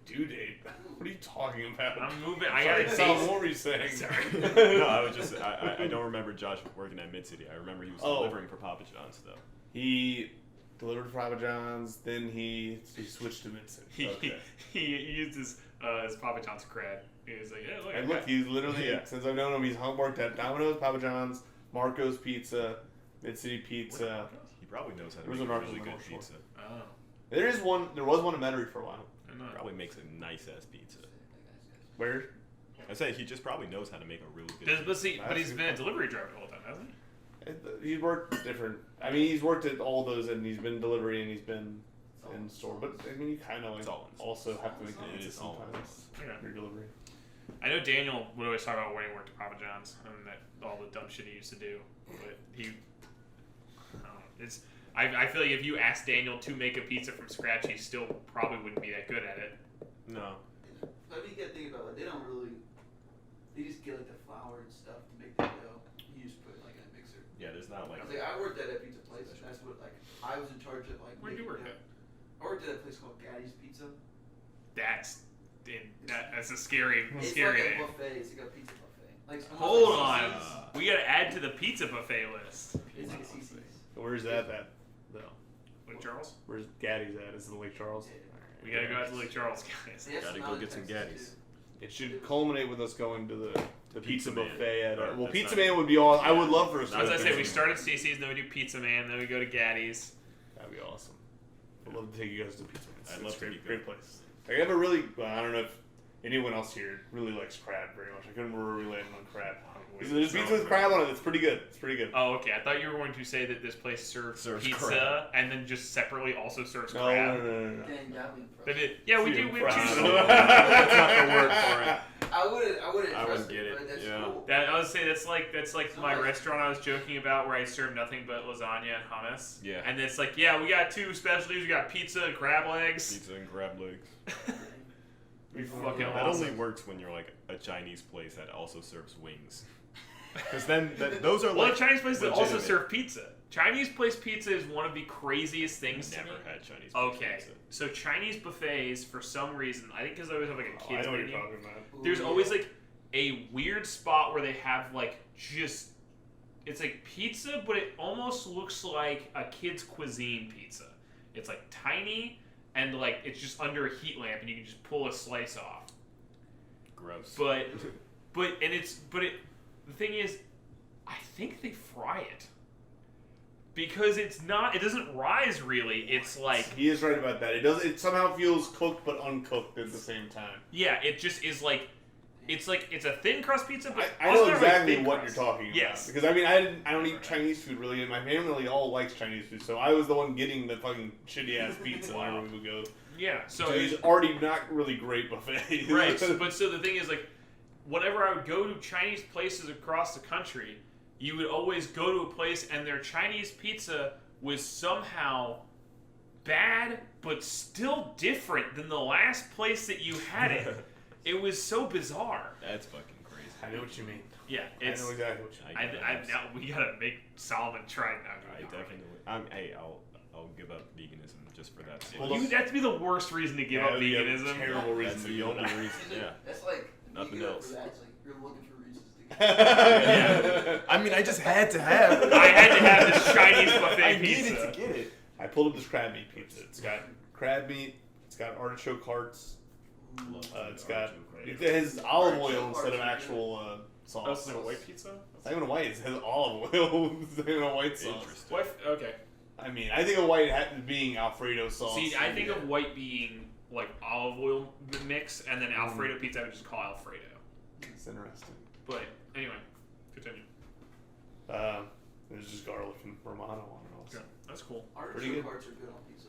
Due date? What are you talking about? I'm moving. I got a What were you saying? Sorry. No, I was just I don't remember Josh working at Mid City. I remember he was delivering for Papa John's though. He delivered for Papa John's, then he switched to Mid-City. He used his Papa John's cred. He was like, yeah, look. And look, he's literally, since I've known him, he's worked at Domino's, Papa John's, Marco's Pizza, Mid-City Pizza. He probably knows how to Where's make the a Marco's really on good the North Shore? pizza. Oh. There was one in Metairie for a while. I know. Probably makes a nice ass pizza. Where? I say he just probably knows how to make a really good. But he's That's been a delivery driver the whole time, hasn't he? He's worked different. I mean, he's worked at all those, and he's been delivery, and he's been in store. But I mean, you kind of It's all in also have to make It the is all in sometimes Yeah. for your delivery. I know Daniel would always talk about when he worked at Papa John's and that all the dumb shit he used to do. But I don't know, I feel like if you asked Daniel to make a pizza from scratch, he still probably wouldn't be that good at it. No. But you gotta think about it. They don't really. They just get like the flour and stuff to make the dough. You just put it like in a mixer. Yeah, there's not like. I was like, I worked at a pizza place. And that's what like I was in charge of like. Where'd you work making at? dough. I worked at a place called Gaddy's Pizza. That's a scary It's scary like a name. buffet. It's like a pizza buffet. Like Hold almost like on, CC's. we gotta add to the pizza buffet list. It's like a CC's. Where's that at, though? Lake Charles. Where's Gaddy's at? Is it in Lake Charles? Yeah. We gotta go out to Lake Charles, guys. They have Gotta some go out in get some Texas, Gaddies. too. It should culminate with us going to the pizza Pizza Man. buffet at. Or Well, that's Pizza not- Man would be all. I would love for us. to As go I to say, we Pizza start at CC's, then we do Pizza Man, then we go to Gaddy's. That'd be awesome. I'd love to take you guys to Pizza Man. I'd It's love a to great, meet great them. place. I have a really. Well, I don't know if anyone else here really likes crab very much. I couldn't remember where we landed on crab. There's pizza with crab on it. It's pretty good. It's pretty good. Oh, okay. I thought you were going to say that this place serves pizza crab. and then just separately also serves No, crab. no. Dang, that would be They impressive. did. Yeah, we do. We have Crab. two. That's not the word for it. I wouldn't I trust wouldn't get it, but that's yeah. cool. That I would say that's like my restaurant I was joking about where I serve nothing but lasagna and hummus. Yeah. And it's like, yeah, we got two specialties. We got pizza and crab legs. Pizza and crab legs. We fucking That awesome. only works when you're like a Chinese place that also serves wings. Because then those are Well, like a Chinese place that also legitimate. serve pizza. Chinese place pizza is one of the craziest things to Never me. had Chinese place Okay, pizza. so Chinese buffets, for some reason, I think because I always have like a I kid's know what you're menu. talking about. There's Ooh, always yeah. like a weird spot where they have like just it's like pizza, but it almost looks like a kid's cuisine pizza. It's like tiny and like it's just under a heat lamp and you can just pull a slice off. Gross. But the thing is, I think they fry it. Because it doesn't rise really. It's like He is right about that. It somehow feels cooked but uncooked at the same time. yeah, it just is like it's a thin crust pizza, but I also know not really exactly thin what crust. you're talking about. Yes. Because I mean, I don't eat Chinese food really, and my family all likes Chinese food, so I was the one getting the fucking shitty ass pizza Wow. whenever we would go. Yeah, so So these already not really great buffets. right, so the thing is like, whenever I would go to Chinese places across the country, you would always go to a place and their Chinese pizza was somehow bad, but still different than the last place that you had it. It was so bizarre. That's fucking crazy. I know what you mean. Yeah, I it's. know exactly what you mean. Now we gotta make Solomon try it now. I definitely. I'll give up veganism just for that. Well, You that'd be the worst reason to give Yeah, up that'd be a veganism. terrible reason That's to the give only it up. reason. Yeah. That's like Nothing you go else. For that, it's like you're looking for reasons to get. I mean, I just had to have. I had to have this Chinese buffet I pizza. needed to get it. I pulled up this crab meat pizza. It's got crab meat. It's got artichoke hearts. It's got. It has olive oil instead of actual sauce. That's like a white pizza. It's not even a white. It has olive oil instead of a white sauce. Interesting. What? Okay. I mean, I think of white being Alfredo sauce. See, I think of white being like olive oil mix, and then Alfredo pizza I would just call Alfredo. It's interesting. But anyway, continue. There's just garlic and Romano on it also. Yeah, that's cool. Pretty Artichoke good. hearts are good on pizza.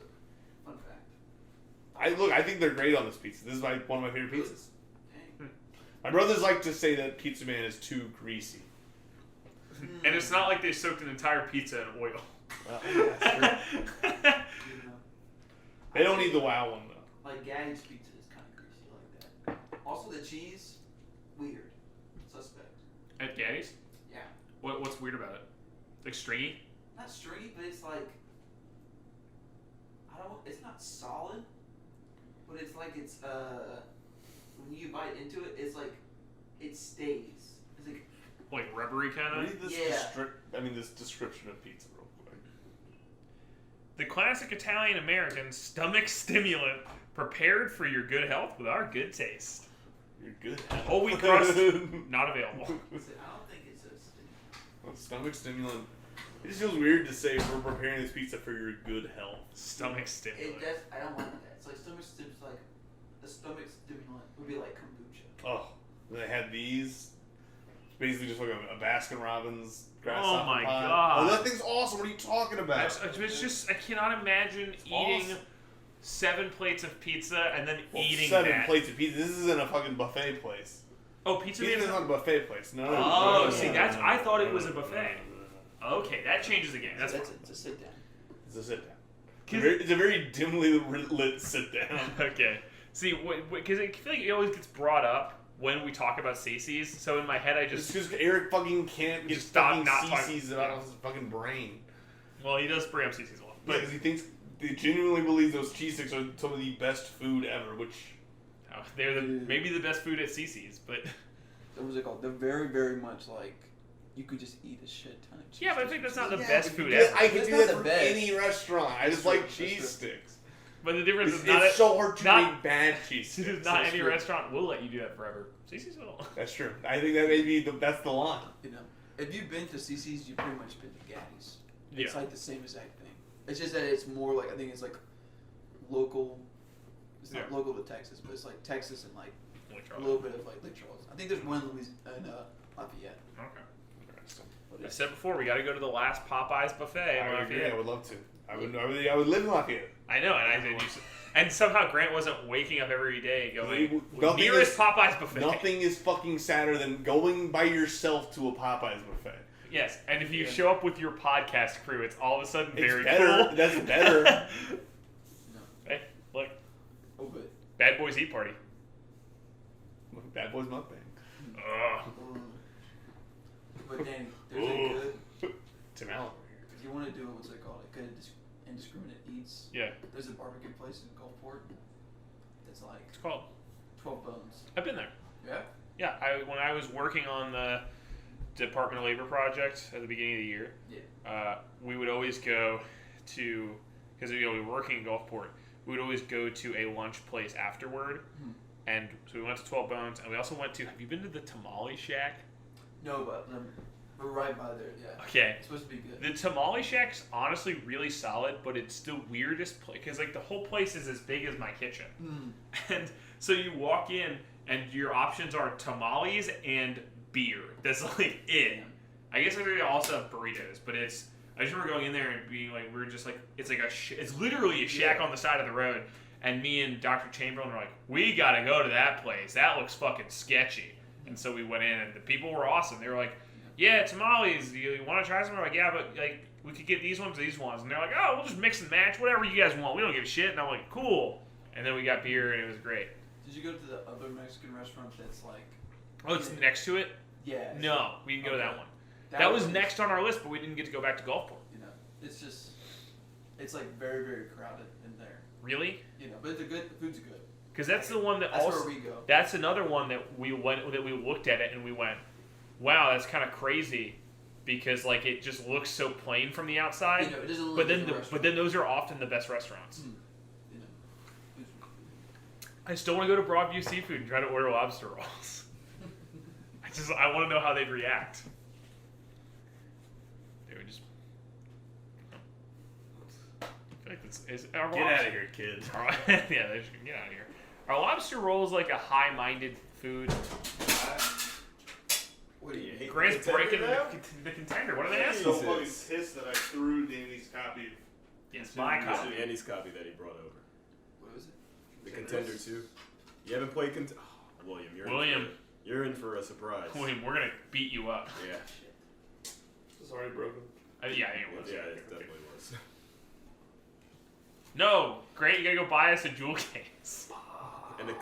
Fun fact. I think they're great on this pizza. This is one of my favorite pizzas. Dang. My brothers like to say that Pizza Man is too greasy. And it's not like they soaked an entire pizza in oil. Well, that's true. You know. They don't need the wow one though. Like Gaddy's pizza is kind of greasy like that. Also the cheese, weird, suspect. At Gaddy's? Yeah, What's weird about it? Like stringy? not stringy, but it's like It's not solid, but it's like it's when you bite into it, it's like it stays. It's like rubbery kind Read of. this this description of pizza real quick. The classic Italian American stomach stimulant prepared for your good health with our good taste. Your good health. Whole wheat crust not available. I don't think it's a stimulant. Well, stomach stimulant. It just feels weird to say we're preparing this pizza for your good health. Stomach stimulant. I don't like that. It's like stomach stimulant. Like a stomach stimulant would be like kombucha. Oh, they had these. It's basically just like a Baskin Robbins grasshopper Oh my pie. God. Oh, that thing's awesome. What are you talking about? It's just I cannot imagine eating awesome. 7 plates of pizza and then eating 7 that. plates of pizza. This isn't a fucking buffet place. Oh, pizza Pizza means is not a buffet place. No. Oh, see, that's I thought it was a buffet. Okay, that changes the game. That's fine. It's a sit down. It's a sit down. It's a very dimly lit sit down. Okay. See, because I feel like it always gets brought up when we talk about CC's. So in my head, I Just just because Eric fucking can't get Just stop fucking not talking- CC's out of his fucking brain. well, he does bring up CC's a lot. But Because he genuinely believes those cheese sticks are some of the best food ever, which they're maybe the best food at CC's, but What was it called? They're very, very much like you could just eat a shit ton of cheese. yeah, but I think that's not the Yeah, best but food yeah, ever. I can It's do not that the from best. any restaurant. I just That's like true, that's cheese true. sticks. But the difference It's, is not it's so hard to not- make bad cheese sticks. not That's any true. restaurant will let you do that forever. CC's will. That's true. I think that maybe that's the line. You know, if you've been to CC's, you've pretty much been to Gaddy's. It's Yeah. like the same exact thing. It's just that it's more like I think it's like local. It's not Yeah. local to Texas, but it's like Texas and like Like a Charlie. little bit of like Lake Charles. I think there's one in Lafayette. Okay. I said before, we got to go to the last Popeyes buffet. in I agree. Lafayette. I would love to. I would live in Lafayette. I know, and I said, and somehow Grant wasn't waking up every day going, Nothing nearest is- Popeyes buffet. Nothing is fucking sadder than going by yourself to a Popeyes buffet. Yes, and if you show up with your podcast crew, it's all of a sudden very It's better. cool. That's better. No. Hey, look, Oh, but Bad Boys Eat Party. Bad Boys Mukbang. Ugh. but Danny, there's a good. Tim Allen. If you want to do what's it called? A good indiscriminate eats. Yeah, There's a barbecue place in Gulfport. That's like it's called. 12 bones. I've been there. Yeah. Yeah, when I was working on the Department of Labor project at the beginning of the year, Yeah. we would always go to, because we were working in Gulfport, we would always go to a lunch place afterward. Hmm. And so we went to 12 Bones, and we also went to, have you been to the Tamale Shack? No, but we're right by there. Yeah. Okay. It's supposed to be good. The Tamale Shack's honestly really solid, but it's the weirdest place, because like the whole place is as big as my kitchen. Mm. And so you walk in, and your options are tamales and beer. That's like it. I guess they also have burritos, but it's. I just remember going in there and being like, we were just like, it's like it's literally a shack on the side of the road. And me and Dr. Chamberlain were like, we gotta go to that place. That looks fucking sketchy. And so we went in, and the people were awesome. They were like, yeah, tamales. You want to try some? We're like, yeah, but like we could get these ones, And they're like, oh, we'll just mix and match, whatever you guys want. We don't give a shit. And I'm like, cool. And then we got beer, and it was great. Did you go to the other Mexican restaurant that's like? Oh, it's next to it? Yeah. No, we didn't go to that Okay. one. That was next on our list, but we didn't get to go back to Gulfport. You know, it's like very, very crowded in there. Really? You know, but the food's good. Because that's the one that That's also. where we go. That's another one that we looked at it and we went, wow, that's kind of crazy, because like it just looks so plain from the outside. You know, it doesn't look but like then a restaurant. but then those are often the best restaurants. You know, I still want to go to Broadview Seafood and try to order lobster rolls. I want to know how they'd react. They would just. I feel like Get out of here, kid. Yeah, they should get out of here. Are lobster rolls like a high-minded food? what do you? Hate Grant's the contender breaking now? the contender. What are they I'm asking? so fucking pissed that I threw Danny's copy. Yes, my copy. Andy's copy that he brought over. What was it? The Contender 2. You haven't played William, you're in for a surprise. William, we're gonna beat you up. Yeah. It's already broken. Yeah, it was. Yeah, it definitely was. No, Grant, you gotta go buy us a jewel case. And you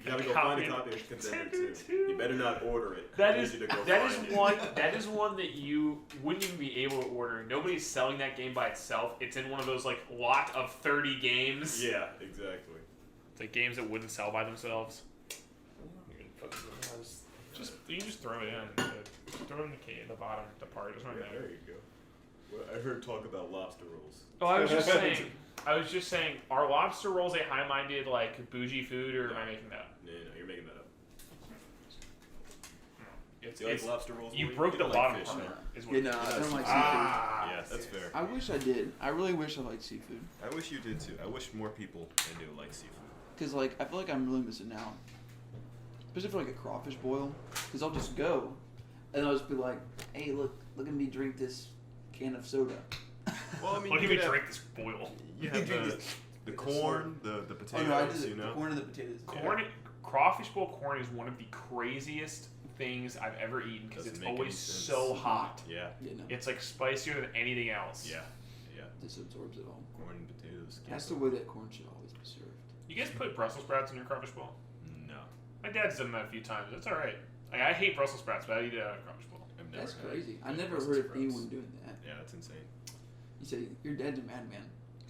gotta go find a copy of Contender 2. You better not order it. That I is need you to go that is find it. one that is one that you wouldn't even be able to order. Nobody's selling that game by itself. It's in one of those like lot of 30 games. Yeah, exactly. It's like games that wouldn't sell by themselves. Just you can just throw it in. Throw it in the bottom, the part. It doesn't really matter. There you go. Well, I heard talk about lobster rolls. Oh, I was just saying, are lobster rolls a high-minded, like, bougie food, or am I making that up? No, you're making that up. It's, Do you like lobster rolls? you Boy? broke You the don't bottom fish, part. huh? Is what Yeah, no, I don't like seafood. Yeah, that's fair. I wish I did. I really wish I liked seafood. I wish you did too. I wish more people I knew like seafood. Cause like I feel like I'm really missing out, especially for like a crawfish boil. Cause I'll just go, and I'll just be like, "Hey, look at me drink this can of soda." Well, I mean, Look at you me have, drink this boil. you have the corn, the potatoes, Oh no, I did you the know. corn and the potatoes. Crawfish bowl corn is one of the craziest things I've ever eaten because Doesn't it's make any always sense. so hot. Yeah, Yeah, no, It's like spicier than anything else. yeah. this absorbs it all. Corn and potatoes. That's the way that corn should always be served. You guys put Brussels sprouts in your crawfish bowl? No, My dad's done that a few times. It's all right. Like, I hate Brussels sprouts, but I eat it out of a crawfish bowl. I've never That's had crazy. I good never Brussels heard of sprouts. anyone doing that. Yeah, that's insane. You say your dad's a madman.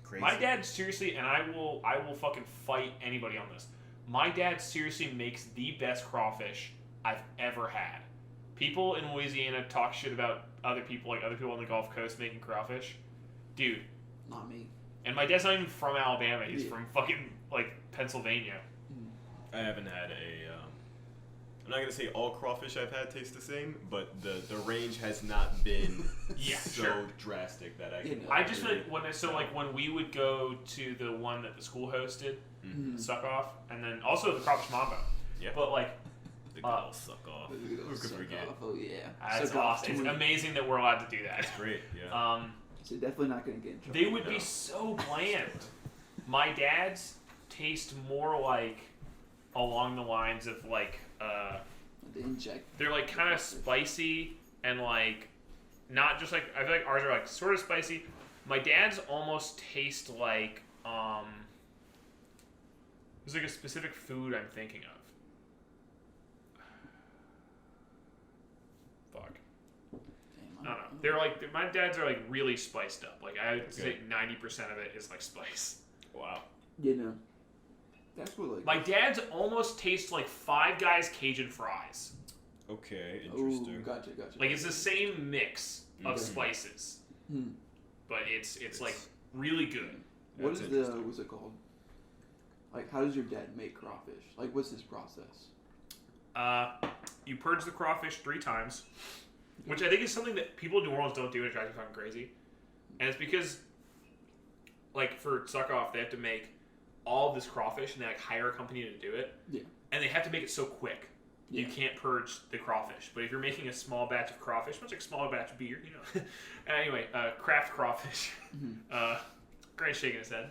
Crazy. My dad seriously, and I will fucking fight anybody on this. My dad seriously makes the best crawfish I've ever had. People in Louisiana talk shit about other people on the Gulf Coast making crawfish. Dude. Not me. And my dad's not even from Alabama. He's Yeah. from fucking, like, Pennsylvania. I haven't had I'm not gonna say all crawfish I've had taste the same, but the range has not been Yeah, so sure. drastic that I Yeah, can. no. I just like when we would go to the one that the school hosted, Mm. Suck Off, and then also the Crawfish Mambo. Yeah. But like The good old suck off. Who Who could forget? Oh yeah. that's Suck off awesome. It's 20. amazing that we're allowed to do that. Great. Yeah. So definitely not gonna get in trouble. They would No. be so bland. My dad's taste more like along the lines of like They inject. they're like kind of spicy and like not just like I feel like ours are like sort of spicy. My dad's almost taste like there's like a specific food I'm thinking of. Fuck. Damn, I don't know. They're like my dad's are like really spiced up. Like I would say 90% of it is like spice. Wow. You know. That's what like. My dad's almost tastes like Five Guys Cajun fries. Okay. Oh, Interesting. gotcha. Like it's the same mix of Mhm. spices, Hmm. but it's like really good. What That's is interesting. what's it called? Like, how does your dad make crawfish? Like, what's his process? You purge the crawfish 3 times, which I think is something that people in New Orleans don't do, and it drives me fucking crazy. And it's because, like, for Suck Off, they have to make all of this crawfish, and they like hire a company to do it. Yeah. And they have to make it so quick. You Yeah. can't purge the crawfish. But if you're making a small batch of crawfish, much like a small batch of beer, you know. Anyway, craft crawfish. Mhm. Grant's shaking his head.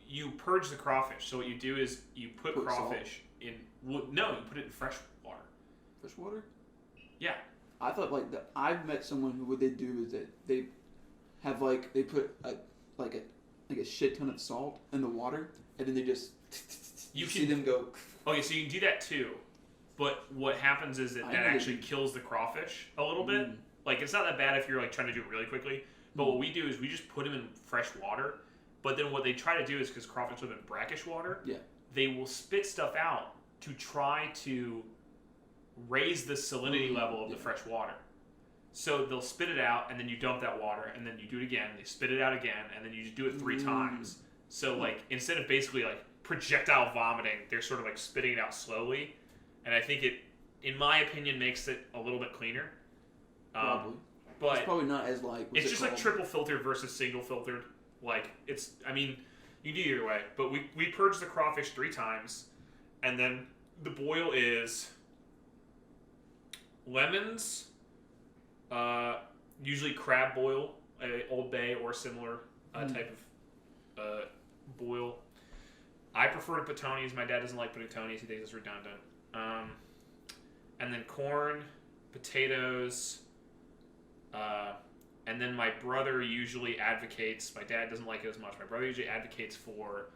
You purge the crawfish. So what you do is you put Put crawfish in. Well, no, you put it in fresh water. Fresh water? Yeah. I thought like that. I've met someone who what they do is that they have like they put a shit ton of salt in the water and then they just You see can- them go. Okay, so you can do that too. But what happens is that I that know they actually do. kills the crawfish a little bit. Mm. Like it's not that bad if you're like trying to do it really quickly. But what we do is we just put them in fresh water. But then what they try to do is because crawfish live in brackish water, Yeah. they will spit stuff out to try to raise the salinity level of the Yeah. fresh water. So they'll spit it out, and then you dump that water, and then you do it again. They spit it out again, and then you just do it 3 times. So like instead of basically like projectile vomiting, they're sort of like spitting it out slowly. And I think it, in my opinion, makes it a little bit cleaner. Probably. But It's probably not as like. it's just like triple filtered versus single filtered. Like it's, I mean, you do either way. But we purge the crawfish 3 times, and then the boil is lemons, usually crab boil, Old Bay or similar type of boil. I prefer to put Tony's. My dad doesn't like putting Tony's. He thinks it's redundant. And then corn, potatoes. And then my brother usually advocates. My dad doesn't like it as much. My brother usually advocates for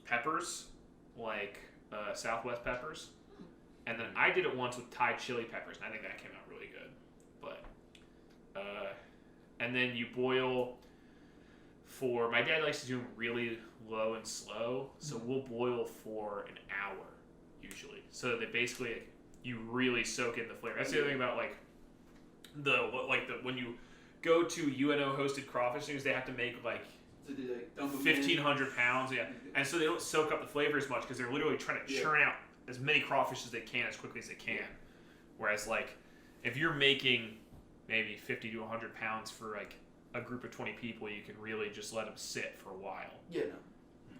peppers, like Southwest peppers, and then I did it once with Thai chili peppers, and I think that came out really good. But and then you boil for my dad likes to do them really low and slow, so we'll boil for an hour usually. So that basically you really soak in the flavor. That's the other thing about like when you go to UNO hosted crawfish things, they have to make like 1,500 pounds, yeah, and so they don't soak up the flavor as much because they're literally trying to churn out as many crawfish as they can as quickly as they can. Whereas like if you're making maybe 50 to 100 pounds for like a group of 20 people, you can really just let them sit for a while. Yeah, no.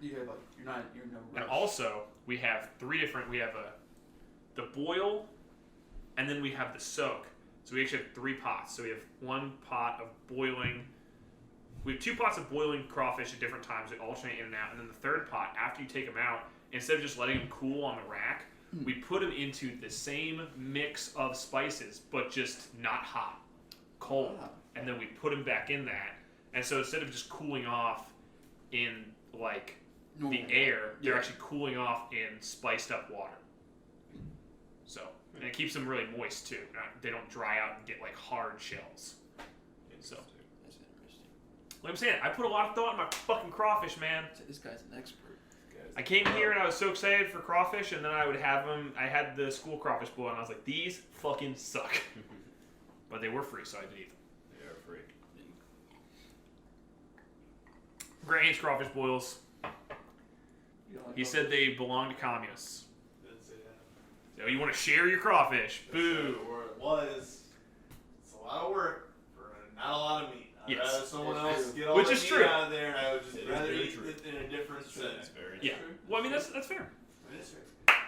You have like you're no rush. And also we have three different. We have the boil, and then we have the soak. So we actually have 3 pots. So we have 1 pot of boiling. We have 2 pots of boiling crawfish at different times. They alternate in and out. And then the third pot, after you take them out, instead of just letting them cool on the rack, we put them into the same mix of spices, but just not hot, cold. And then we put them back in that. And so instead of just cooling off in like the air, they're actually cooling off in spiced up water. So, and it keeps them really moist too. They don't dry out and get like hard shells. So, That's interesting. like I'm saying, I put a lot of thought in my fucking crawfish, man. So this guy's an expert. I came here and I was so excited for crawfish, and then I would have them. I had the school crawfish boil, and I was like, these fucking suck. But they were free, so I did eat them. They are free. Grant hates crawfish boils. You don't like He said they belong to communists. Didn't say that. So you want to share your crawfish? Boo. Or it was. It's a lot of work for not a lot of meat. I'd Yes. rather someone That's else true. get all Which the is meat true. out of there, and I would just It is rather very eat true. it in a different setting. It's very Yeah. true. Well, I mean that's fair. It is true.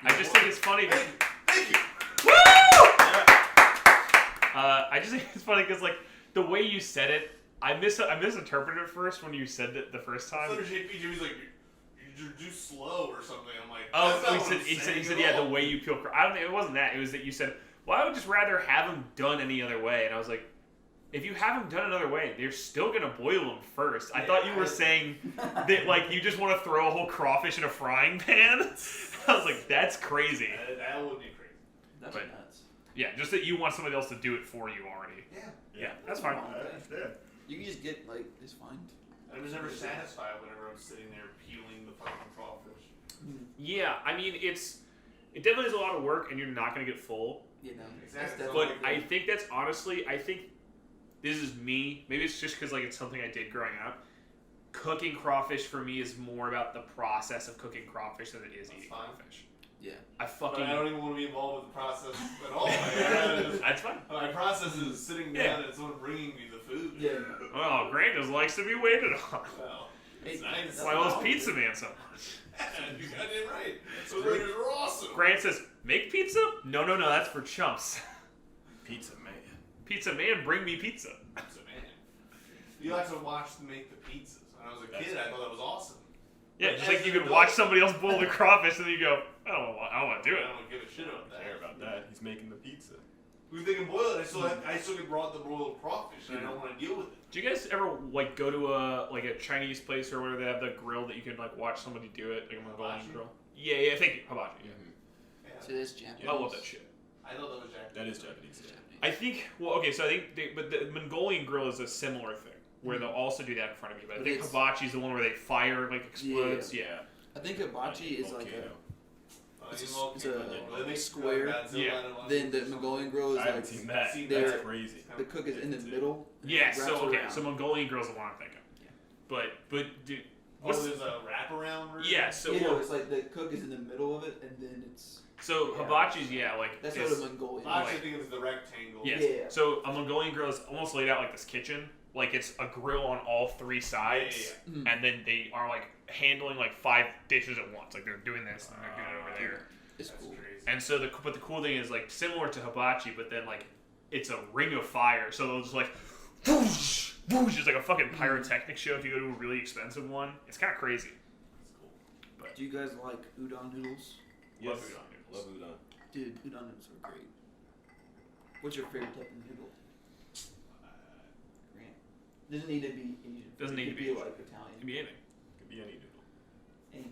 I just think it's funny. Thank you. Woo! I just think it's funny because like the way you said it, I misinterpreted it first when you said it the first I time. thought JP Jimmy's like, you're too slow or something. I'm like, Oh, that's not he what said, I'm he said, saying at yeah, the all. way you peel. I don't think it wasn't that. It was that you said, well, I would just rather have them done any other way. And I was like, if you have them done another way, they're still gonna boil them first. I thought you were saying that like you just want to throw a whole crawfish in a frying pan. I was like, that's crazy. That would be crazy. That's But- nuts. Yeah, just that you want somebody else to do it for you already. Yeah. Yeah, that's fine. Yeah. You can just get like it's fine. I'm just never satisfied whenever I'm sitting there peeling the fucking crawfish. Yeah, I mean it definitely is a lot of work, and you're not gonna get full. You know. Exactly. That's But definitely I think that's honestly, I think this is me. Maybe it's just because like it's something I did growing up. Cooking crawfish for me is more about the process of cooking crawfish than it is That's eating fine. crawfish. Yeah. I But fucking. I don't even want to be involved with the process at all. I'd rather just- That's fine. my process is sitting Yeah. down and someone bringing me the food. Yeah. Well, Grant just likes to be waited on. Well, it's Hey, nice. That's why I love Pizza Man so much. You got it right. Those waiters are awesome. Grant says, "Make pizza? No, that's for chumps. Pizza man. Pizza Man, bring me pizza." Pizza man. You like to watch them make the pizzas. When I was a That's kid, I thought that was awesome. Yeah, But just as like you an could adult- watch somebody else boil the crawfish, and then you go, I don't want to do I it. don't give a shit I about don't that. care about that. He's making the pizza. If they can boil it, I still get brought the broiled crawfish, and I don't want to deal with it. Do you guys ever like go to a Chinese place or where they have the grill that you can like watch somebody do it, like a Mongolian Hibachi? grill? Yeah, thank you. Hibachi, yeah. Yeah. So that's Japanese. I love that shit. I thought that was Japanese. That is Japanese. It's Japanese. I think, so I think, but the Mongolian grill is a similar thing, where they'll also do that in front of you. But I But think it's- hibachi is the one where they fire, like, explodes. Yeah. I think hibachi is like Volcano. It's a- Volcano. it's a They make square. Godzilla Yeah. and all then the that. Mongolian grill is I haven't like seen that. Seen they're- That's crazy. the cook is in the middle. and Yeah, it so, wraps okay, around. so Mongolian grill's the one I'm thinking. Yeah. But dude, Oh, what's, there's a wraparound version? yeah, so, You know, it's like the cook is in the middle of it, and then it's so hibachi's, yeah, like, that's is- what a Mongolian. I is. actually think it's the rectangle. Yes. Yeah. So a Mongolian grill is almost laid out like this kitchen. Like it's a grill on all 3 sides, Yeah. and then they are like handling like 5 dishes at once. Like they're doing this and they're doing it over there. It's That's cool. crazy. And so the cool thing is like similar to hibachi, but then like it's a ring of fire. So they'll just like whoosh, whoosh. It's like a fucking pyrotechnic show if you go to a really expensive one. It's kind of crazy. That's cool. Do you guys like udon noodles? Love Yes. udon Love noodles. udon. Dude, udon noodles are great. What's your favorite type of noodle? Grant. Doesn't need to be Asian. Doesn't It need could to be Asian. like It Italian. can be anything. Could be any noodle. Any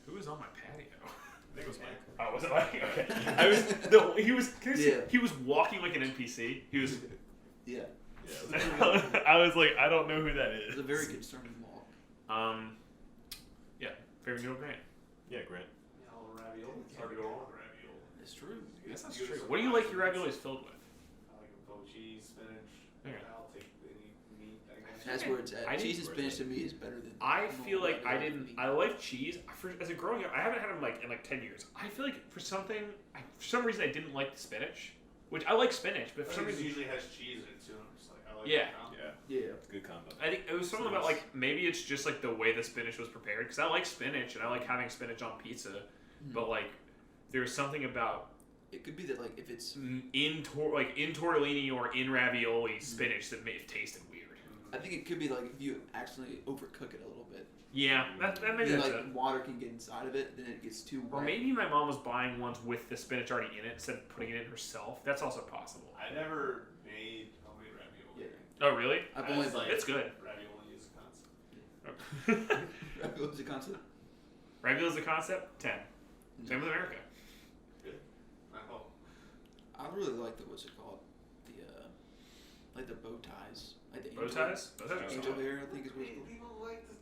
Who was on my patio? I think it was Mike. Oh, was it Mike? Okay. I was no. He was. Yeah. He was walking like an NPC. He was. Yeah. Yeah. I was like, I don't know who that It's is. a very concerning walk. Yeah. Favorite noodle Grant. Yeah, Grant. Yeah, all the ravioli. It's hard to go wrong. Ravioli. It's true. That's not Give true. us some What do you like your options. raviolis filled with? I like them filled with cheese, spinach. Okay. I'll take any meat, I guess. That's where it's at. I Cheese and didn't- spinach to me is better than. I feel normal like I ravioli didn't. meat. I like cheese. As a growing up, I haven't had them in like 10 years. I feel like for some reason I didn't like the spinach, which I like spinach, but for some It reason, usually has cheese in it too. And I'm just like, I like Yeah. that. Yeah. Yeah. It's a good combo. I think it was something about like maybe it's just like the way the spinach was prepared because I like spinach and I like having spinach on pizza, but like there's something about It could be that like if it's. in tortellini or in ravioli spinach that it tasted weird. I think it could be like if you accidentally overcook it a little bit. Yeah, that maybe Then that's like it. water can get inside of it, then it gets too wet. Or maybe my mom was buying ones with the spinach already in it instead of putting it in herself. That's also possible. I never made homemade ravioli. Yeah. Oh really? I've only That's like It's good. Ravioli is a concept. ravioli's a concept. Ravioli is a concept. 10. Same with America. Good. I hope. I really like the what's it called? The like the bow ties. Like the Bow angel- ties? Bow ties are Angel solid. hair, I think is what it's called. People like this.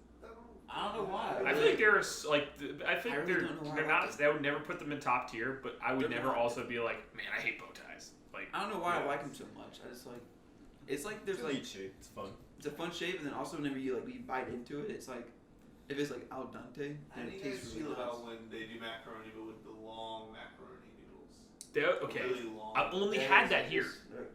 I don't know why. I feel like there's like I think I really they're don't know why they're I like not. I would never put them in top tier, but I would They're never not. also be like, man, I hate bow ties. Like I don't know why I Yeah. like them so much. I just like. It's like there's It's like neat shape. It's fun. it's a fun shape, and then also whenever you bite into it, it's like if it's like al dente, How then do it you guys tastes feel really nice. about when they do macaroni but with the long macaroni noodles? okay. Really long. I've only Yeah, had it's that like here. this-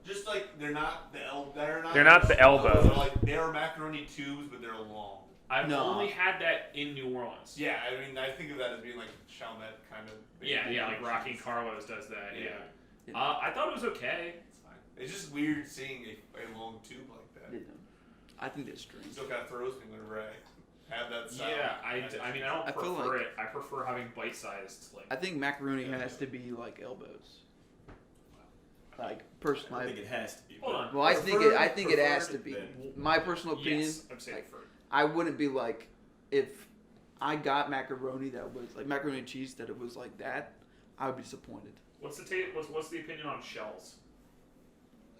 Just like they're not the elbow. They're not the elbow. They're like they're macaroni tubes, but they're long. I've No. only had that in New Orleans. Yeah, I mean, I think of that as being like Chalmette kind of. Yeah, like Rocky cheese. Carlos does that. Yeah. Yeah. I thought it was okay. It's fine. It's just weird seeing a long tube like that. Yeah. I think that's strange. It still kind of throws me whenever I have that style. Yeah, I mean, I don't I feel prefer like- it. I prefer having bite-sized, like. I think macaroni has to be like elbows. Like personally, I think it has to be. Hold but on. well, I think it has to preferred, be. then- My personal opinion, Yes, I'm saying like, preferred. I wouldn't be like if I got macaroni that was like macaroni and cheese that it was like that, I would be disappointed. What's what's the opinion on shells?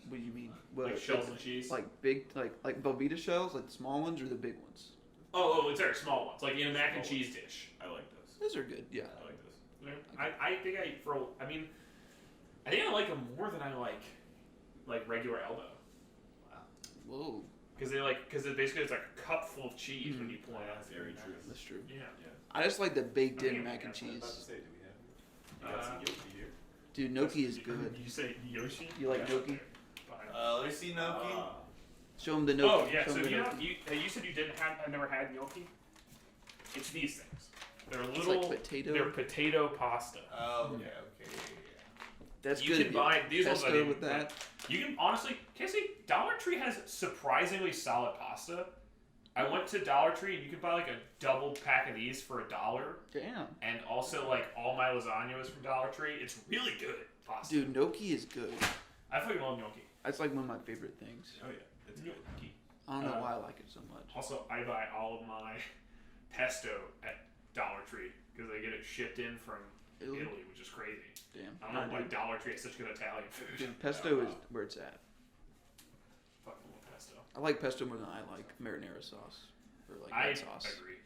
What do you mean? What, Like shells and cheese? Like big, like Velveeta shells, like the small ones or the big ones? Oh, it's there, small ones, like in a mac and cheese dish. I like those. Those are good. Yeah. I like those. Yeah. I think I think I like them more than I like regular elbow. Whoa, Because it basically it's like a cup full of cheese when you pull it out. Very true. that's true. Yeah. I just like the baked I mean, in mac and I was about to cheese. say, do we have? You got some Yoki here. Dude, gnocchi is good. You say Yoshi? You like Yeah, gnocchi? okay. Fine. Let me see gnocchi. Show them the gnocchi. Oh yeah, Show so 'em the you know, gnocchi. you said you didn't have, I've never had gnocchi. It's these things. They're It's little. like potato. They're potato pasta. Okay. That's You good. can buy these ones. I pesto didn't- with that. You can honestly, Casey, Dollar Tree has surprisingly solid pasta. I went to Dollar Tree and you can buy like a double pack of these for $1, Damn. and also like all my lasagna was from Dollar Tree. It's really good pasta. Dude, gnocchi is good. I fucking love gnocchi. That's like one of my favorite things. Oh yeah, it's good. Gnocchi. I don't know why I like it so much. Also, I buy all of my pesto at Dollar Tree because they get it shipped in from Italy, which is crazy. Damn. I don't know why Dollar Tree has such good Italian food. Dude, pesto is where it's at. Fucking love pesto. I like pesto more than I like marinara sauce or like I red sauce. agree.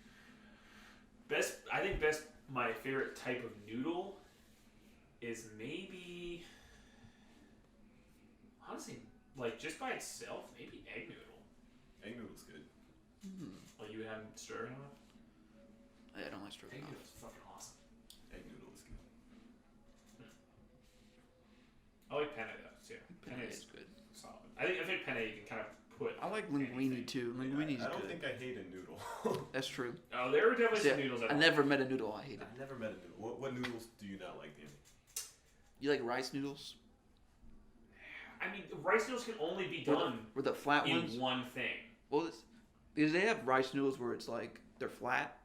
I think my favorite type of noodle is maybe, honestly, like just by itself, maybe egg noodle. Egg noodle's good. Like you would have stroganoff. I don't like Egg stroganoff. noodle's fucking awesome. Egg noodle is good. I like penne though too. Penne is good. Solid. I think penne you can kind of put. I like linguine too. Linguine's I don't good. think I hate a noodle. That's true. Oh, there were definitely See, some noodles. I never met a noodle I hated. I've never met a noodle. What noodles do you not like, Danny? You like rice noodles? I mean, rice noodles can only be Or done the flat in ones? one thing. Well, because they have rice noodles where it's like they're flat.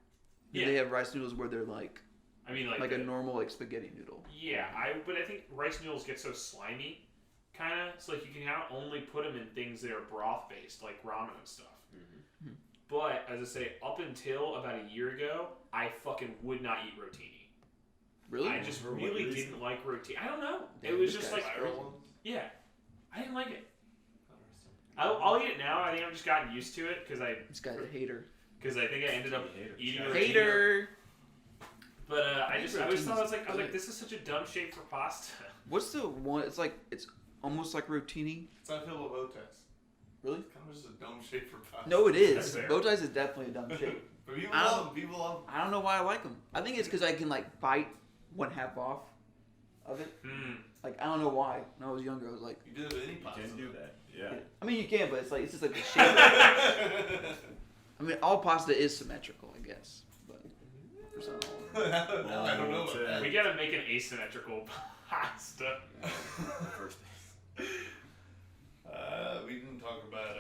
Yeah. And they have rice noodles where they're like I mean, a normal like spaghetti noodle. Yeah, but I think rice noodles get so slimy, kind of. So like you can only put them in things that are broth based, like ramen and stuff. But as I say, up until about a year ago, I fucking would not eat rotini. Really? I just For what really reason? didn't like rotini. I don't know. Damn, it was this just guy's like crazy. yeah, I didn't like it. I'll eat it now. I think I've just gotten used to it because This guy's a hater. I think I ended up eating rotini. Hater. But I always thought I was like good. this is such a dumb shape for pasta. What's the one? It's almost like rotini. It's not filled with bow ties. Really? It's kind of just a dumb shape for pasta. No, it That's is. fair. Bow ties is definitely a dumb shape. But people I love don't- them. People love them. I don't know why I like them. I think it's because I can like bite one half off of it. Like I don't know why. When I was younger, I was like, You do it with any You pasta. can do that. Yeah. I mean you can, but it's just like the shape. I mean all pasta is symmetrical, I guess. But for some reason. I don't know about that. We gotta make an asymmetrical pasta. First thing. We didn't talk about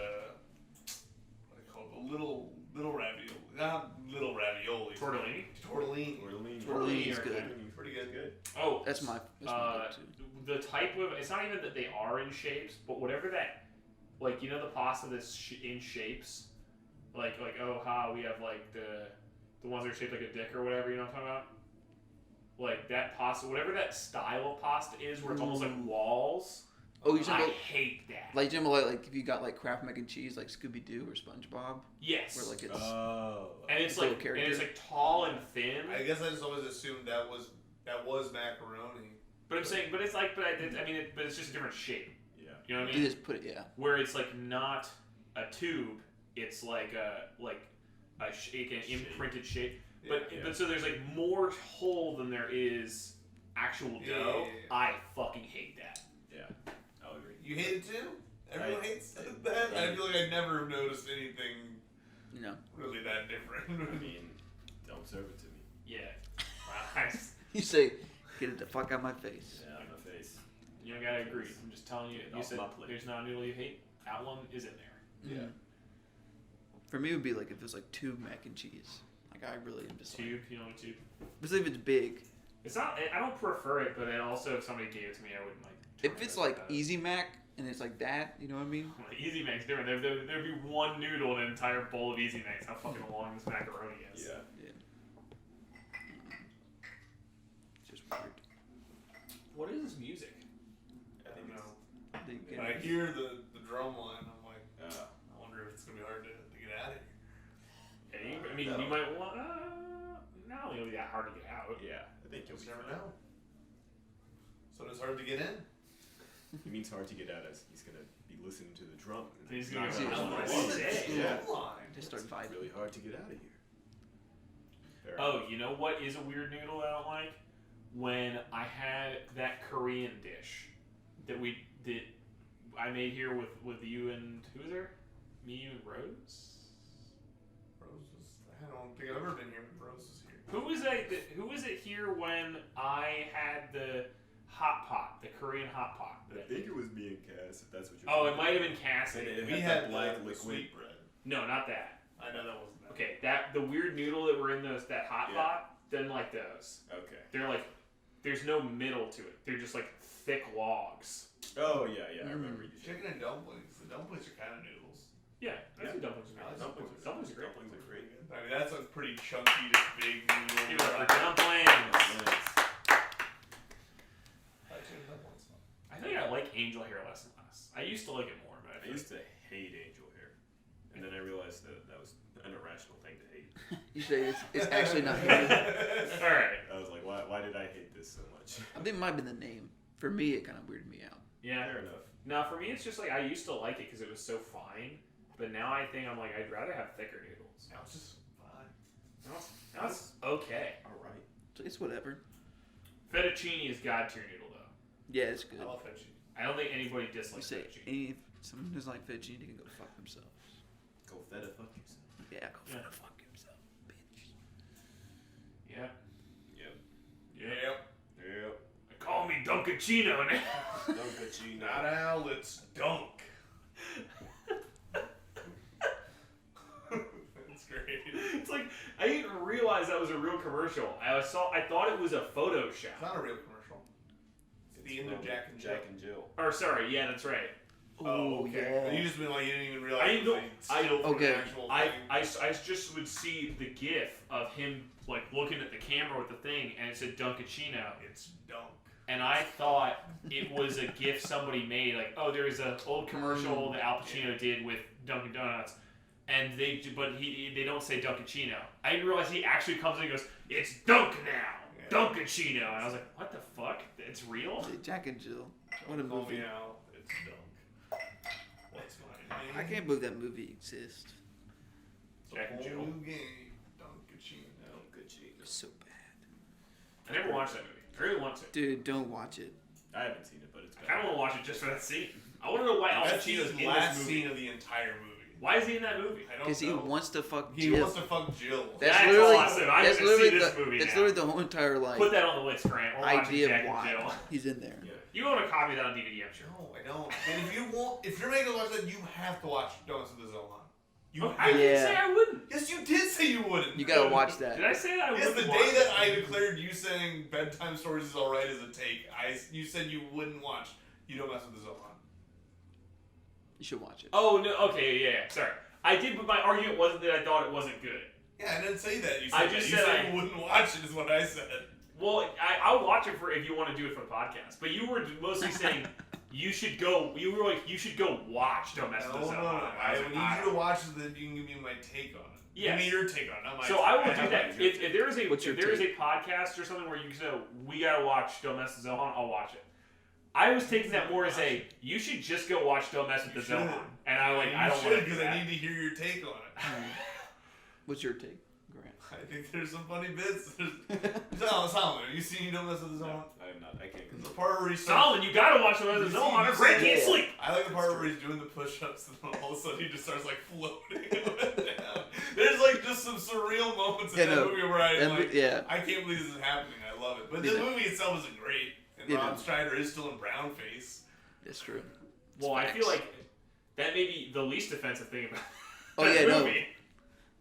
what I call it, little ravioli. Not little ravioli. Tortellini? Tortellini. Tortellini is good. Pretty good. Oh, That's my go-to. the type of it's not even that they are in shapes, but whatever that, like the pasta that's in shapes, like we have like the ones that are shaped like a dick or whatever, you know what I'm talking about? Like that pasta, whatever that style of pasta is, where it's almost like walls. Oh, you're talking I about hate that. like you're talking about like if you got like Kraft mac and cheese like Scooby Doo or SpongeBob, Yes. where like it's Oh. and it's little like character. tall and thin. I guess I just always assumed that was macaroni. But I'm saying, but it's just a different shape. Yeah. You know what I you mean? just put it Where it's like not a tube, it's like a imprinted shape. But Yeah. but so there's like more hole than there is actual dough. Yeah. I fucking hate that. Yeah. I'll agree. You hate it too? Everyone I- hates that? I feel like I never have noticed anything you really that different. I mean, don't serve it to me. Yeah. You say, get it the fuck out of my face. Yeah, on my face. You don't gotta agree. I'm just telling you. You Off said my plate. there's not a noodle you hate. That one is in there. Yeah. For me, it would be like if it was like tube mac and cheese. Like I really am just Tube, you know, tube. especially if it's big. It's not. I don't prefer it, but then also if somebody gave it to me, I wouldn't like. If turn it's it like about. Easy Mac and it's like that, you know what I mean? Well, Easy Mac's different. There'd be one noodle in an entire bowl of Easy Mac's. How fucking long this macaroni is. Yeah. It's just weird. What is this music? I think it's. They When I get- hear the drum line, I'm like, Uh, I wonder if it's going to be hard to get out of here. Yeah, I mean, you might want. Not only will be that hard to get out. yeah. I think you'll Just be never fine. know. So it's hard to get in. He means hard to get out as he's gonna be listening to the drum. He's gonna See, go, it's "I wanna like- say." Yeah. Just start It's vibing. really hard to get out of here. Fair Oh, enough. you know what is a weird noodle that I don't like? When I had that Korean dish that I made here with you and who was there? Me, you, and Rose. I don't think I've ever been here when Rose is here. Who was it here when I had the hot pot, the Korean hot pot? I think it was me and Cass, if that's what you're Oh, it talking might have about. been Cassie. And it We had had that black the liquid. sweet bread. No, not that. I know that wasn't that. Okay, the weird noodle that were in that hot Yeah. pot, didn't like those. Okay. They're like, there's no middle to it. They're just like thick logs. Oh yeah, I remember you. Chicken and dumplings. The dumplings are kind of noodles. Yeah, I think dumplings are I like great. dumplings. Dumplings are great. Dumplings are great. I mean, that's a pretty chunky, just big noodle. Give it up for dumplings. I think I like angel hair less and less. I used to like it more, but I used to hate angel hair, and then I realized that was an irrational thing to hate. You say it's actually not hated. All right. I was like, why did I hate this so much? I think it might have been the name. For me, it kind of weirded me out. Yeah. Fair enough. No, for me, it's just like I used to like it because it was so fine, but now I think I'm like I'd rather have thicker noodles. Now it's just fine. Now it's okay. All right. So it's whatever. Fettuccine is god tier noodle though. Yeah, it's good. I love fettuccine. I don't think anybody You dislikes say fettuccine. if someone doesn't like fettuccine, they can go fuck themselves. Go feta fuck yourself. Yeah, go Yeah. fuck yourself, bitch. Yeah. Yep. Yep. Yep. Call me Dunkachino now. Dunkachino. Not Al, it's Dunk. That's great. It's like I didn't realize that was a real commercial. I thought it was a Photoshop. It's not a real commercial. It's the end of Jack and Jill. Jack and Jill. Or sorry, yeah, that's right. Oh, okay. yeah. You just been like, you didn't even realize I didn't know- it was a still from okay. an actual I thing. just would see the GIF of him like looking at the camera with the thing, and it said Dunkachino. It's dunk. And I thought it was a GIF somebody made, like, oh, there is an old commercial that Al Pacino did with Dunkin' Donuts, and they don't say Dunkachino. I didn't realize he actually comes in and goes, it's Dunk now, Dunkachino, and I was like, what the fuck? It's real? Jack and Jill. What a Call movie. me out. It's dunk. What's my name? I can't believe that movie exists. It's a Jack and whole Jill. new game. Dunkachino. It's so bad. I never watched that movie. I really want to. Dude, don't watch it. I haven't seen it, but it's I kind of want to watch it just for that scene. I want to know why Al That's Pacino's the in last this movie. scene of the entire movie. Why is he in that movie? I don't Because he know. wants to fuck He Jill. wants to fuck Jill. That's literally, awesome. I that's have to see literally this the, movie That's now. literally the whole entire like Put that on the list, Grant. We're watching idea Jack of and Jill. why he's in there. You want to copy that on DVD, I'm sure. No, I don't. And if you're making a watch that, you have to watch Donuts with the Zohan. You I have didn't Yeah. say I wouldn't. Yes, you did say you wouldn't. You gotta watch that. Did I say that I Yes, wouldn't the watch day that it? I declared you saying bedtime stories is alright as a take, you said you wouldn't watch You Don't Mess with the Zohan. You should watch it. Oh, no, okay, yeah, sorry. I did, but my argument wasn't that I thought it wasn't good. Yeah, I didn't say that. You said I that. just You said said you wouldn't watch it is what I said. Well, I'll watch it for if you want to do it for the podcast. But you were mostly saying you should go. You were like, you should go watch Don't Mess with the Zohan. I would need you to watch it so that you can give me my take on it. Yes. Give me your take on it, not my So take. I will do have that. my If there is a What's your if there is a take? podcast or something where you say we gotta watch Don't Mess with the Zohan, I'll watch it. I was taking that more as a you should just go watch Don't Mess with You the should. Zohan, and I like I You don't should, want to do because that. I need to hear your take on it. What's your take, Grant? I think there's some funny bits. Solomon, have you seen You Don't Mess with the Zohan? No, I am not. I can't. There's a part where he's Solomon, you gotta watch Don't Mess with the Zohan. Or Grant can't Yeah. sleep. I like the part where he's doing the push-ups and then all of a sudden he just starts like floating up and down. There's like just some surreal moments in Yeah, that no. movie where I'm And, like, yeah. I can't believe this is happening. I love it. But the Yeah. movie itself isn't great. And Yeah. Rob Schneider is still in brownface. That's true. Well, I feel facts. like that may be the least offensive thing about Oh, that yeah, no. movie.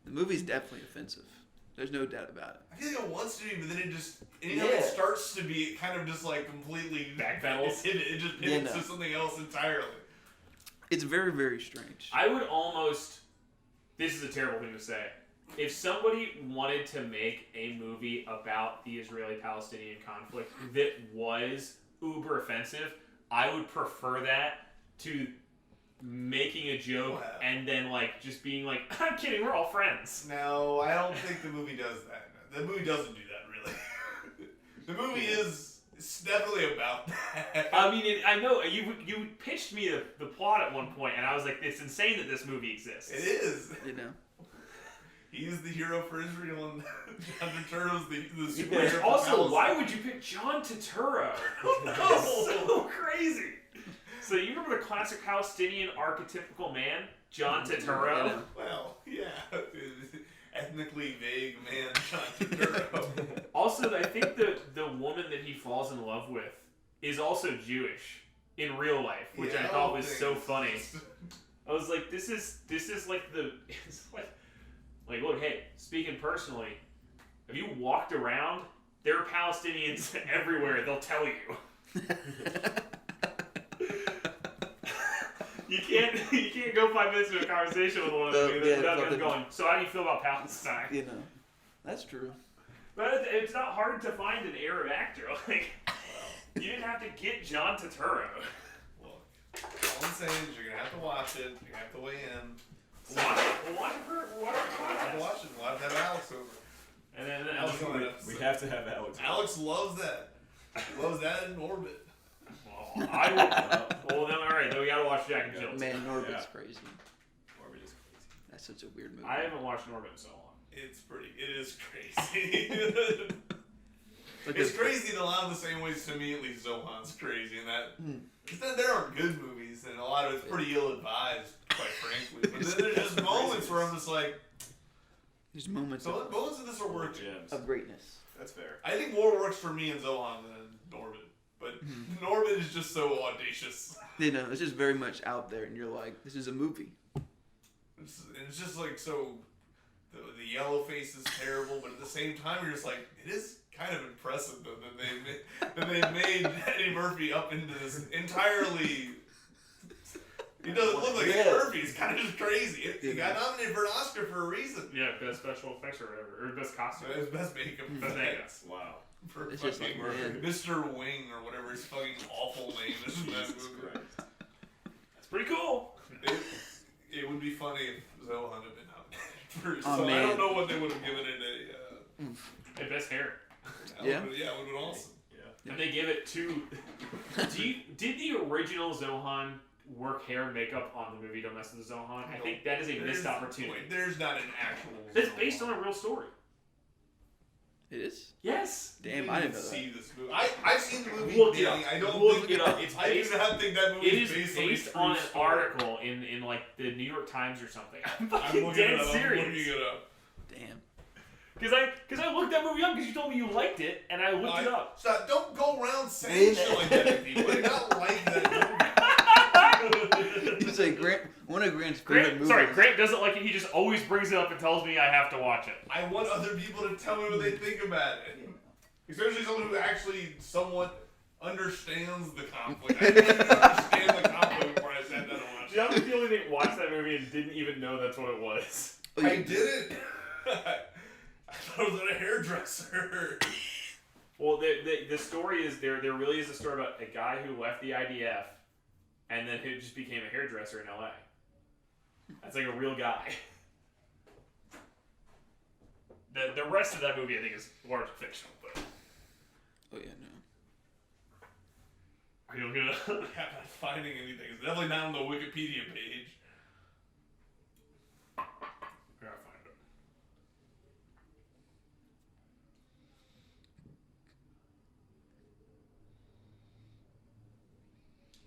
The movie's definitely offensive. There's no doubt about it. I feel like it wants to be, but then it just anytime it Yeah. starts to be, it kind of just like completely Backpedals? It just Yeah, pivots no. to something else entirely. It's very, very strange. I would almost. This is a terrible thing to say. If somebody wanted to make a movie about the Israeli-Palestinian conflict that was uber offensive, I would prefer that to making a joke Wow. and then like just being like, I'm kidding, we're all friends. No, I don't think the movie does that. The movie doesn't do that, really. The movie is it's definitely about that. I mean, I know you pitched me the plot at one point, and I was like, it's insane that this movie exists. It is. You know? He's the hero for Israel, and John Turturro's the Which superhero for also, Palestine. why would you pick John Turturro? No. That's so crazy. So you remember the classic Palestinian archetypical man, John I Turturro? know. Well, yeah. Ethnically vague man, John Turturro. Also, I think the woman that he falls in love with is also Jewish in real life, which I thought was so funny. I was like, this is like the it's like look, hey, speaking personally, have you walked around? There are Palestinians everywhere. They'll tell you. You can't go 5 minutes into a conversation with one of them Yeah, without them something- going, so how do you feel about Palestine? You know? That's true. But it's not hard to find an Arab actor. Like, you didn't have to get John Turturro. Look, all I'm saying is you're gonna have to watch it. You're gonna have to weigh in. Watch You have to watch it. We'll have to have Alex over. And then Alex on it. We have to have Alex. Alex loves that. He loves that in orbit. well, I will. Well, then all right. Then we gotta watch Jack and Jill. Man, Norbit's Yeah. crazy. Orbit is crazy. That's such a weird movie. I haven't watched Norbit in so long. It is crazy. Like It's a- crazy in a lot of the same ways to me, at least Zohan's crazy in that. Hmm. Because there are good movies, and a lot of it's pretty ill-advised, quite frankly. But then there's just moments where I'm just like, There's moments so of, moments of this are working. Gems. of greatness. That's fair. I think more works for me in Zohan than Norbit. But Norbit is just so audacious. You know, it's just very much out there, and you're like, this is a movie. It's just like so. The yellow face is terrible, but at the same time, you're just like, it is kind of impressive though that they made Eddie Murphy up into this entirely He doesn't look like Yeah. a Murphy. He's kind of just crazy. He got nominated for an Oscar for a reason. Yeah, best special effects or whatever, or best costume. His best makeup. Best makeup. Wow. For It's just like, fucking man. Mr. Wing or whatever his fucking awful name is in that Jesus movie. Christ. That's pretty cool. It would be funny if Zohan had been nominated for. Oh, So I man. don't know what they would have given it And best hair. Yeah. it would have been awesome. And they gave it to. Did the original Zohan work hair and makeup on the movie Don't Mess with the Zohan? I think that is a missed opportunity. Wait, there's not an actual. It's based on a real story. It is? Yes. Damn, I didn't know that. see this movie. I've seen the movie. Look it up. Danny. I don't Look think it up. It's I do based. not think that movie It is is based based on on a an true story. article in like the New York Times or something. I'm I'm fucking looking dead it up. I'm serious. looking it up. Damn. Because I looked that movie up because you told me you liked it, and I looked it up. Stop! Don't go around saying shit like that to people. I do not like that You say one of Grant's favorite Grant, movies. sorry, Grant doesn't like it. He just always brings it up and tells me I have to watch it. I want other people to tell me what they think about it. Especially someone who actually somewhat understands the conflict. I didn't even understand the conflict before I sat down and watched See, it. I'm the only thing watched that movie and didn't even know that's what it was. Oh, I didn't. I thought it was at a hairdresser. Well, the story is there really is a story about a guy who left the IDF and then who just became a hairdresser in LA. That's like a real guy. The rest of that movie I think is largely fictional, but Oh, yeah, no. are you looking at I'm not finding anything. It's definitely not on the Wikipedia page. I gotta find it.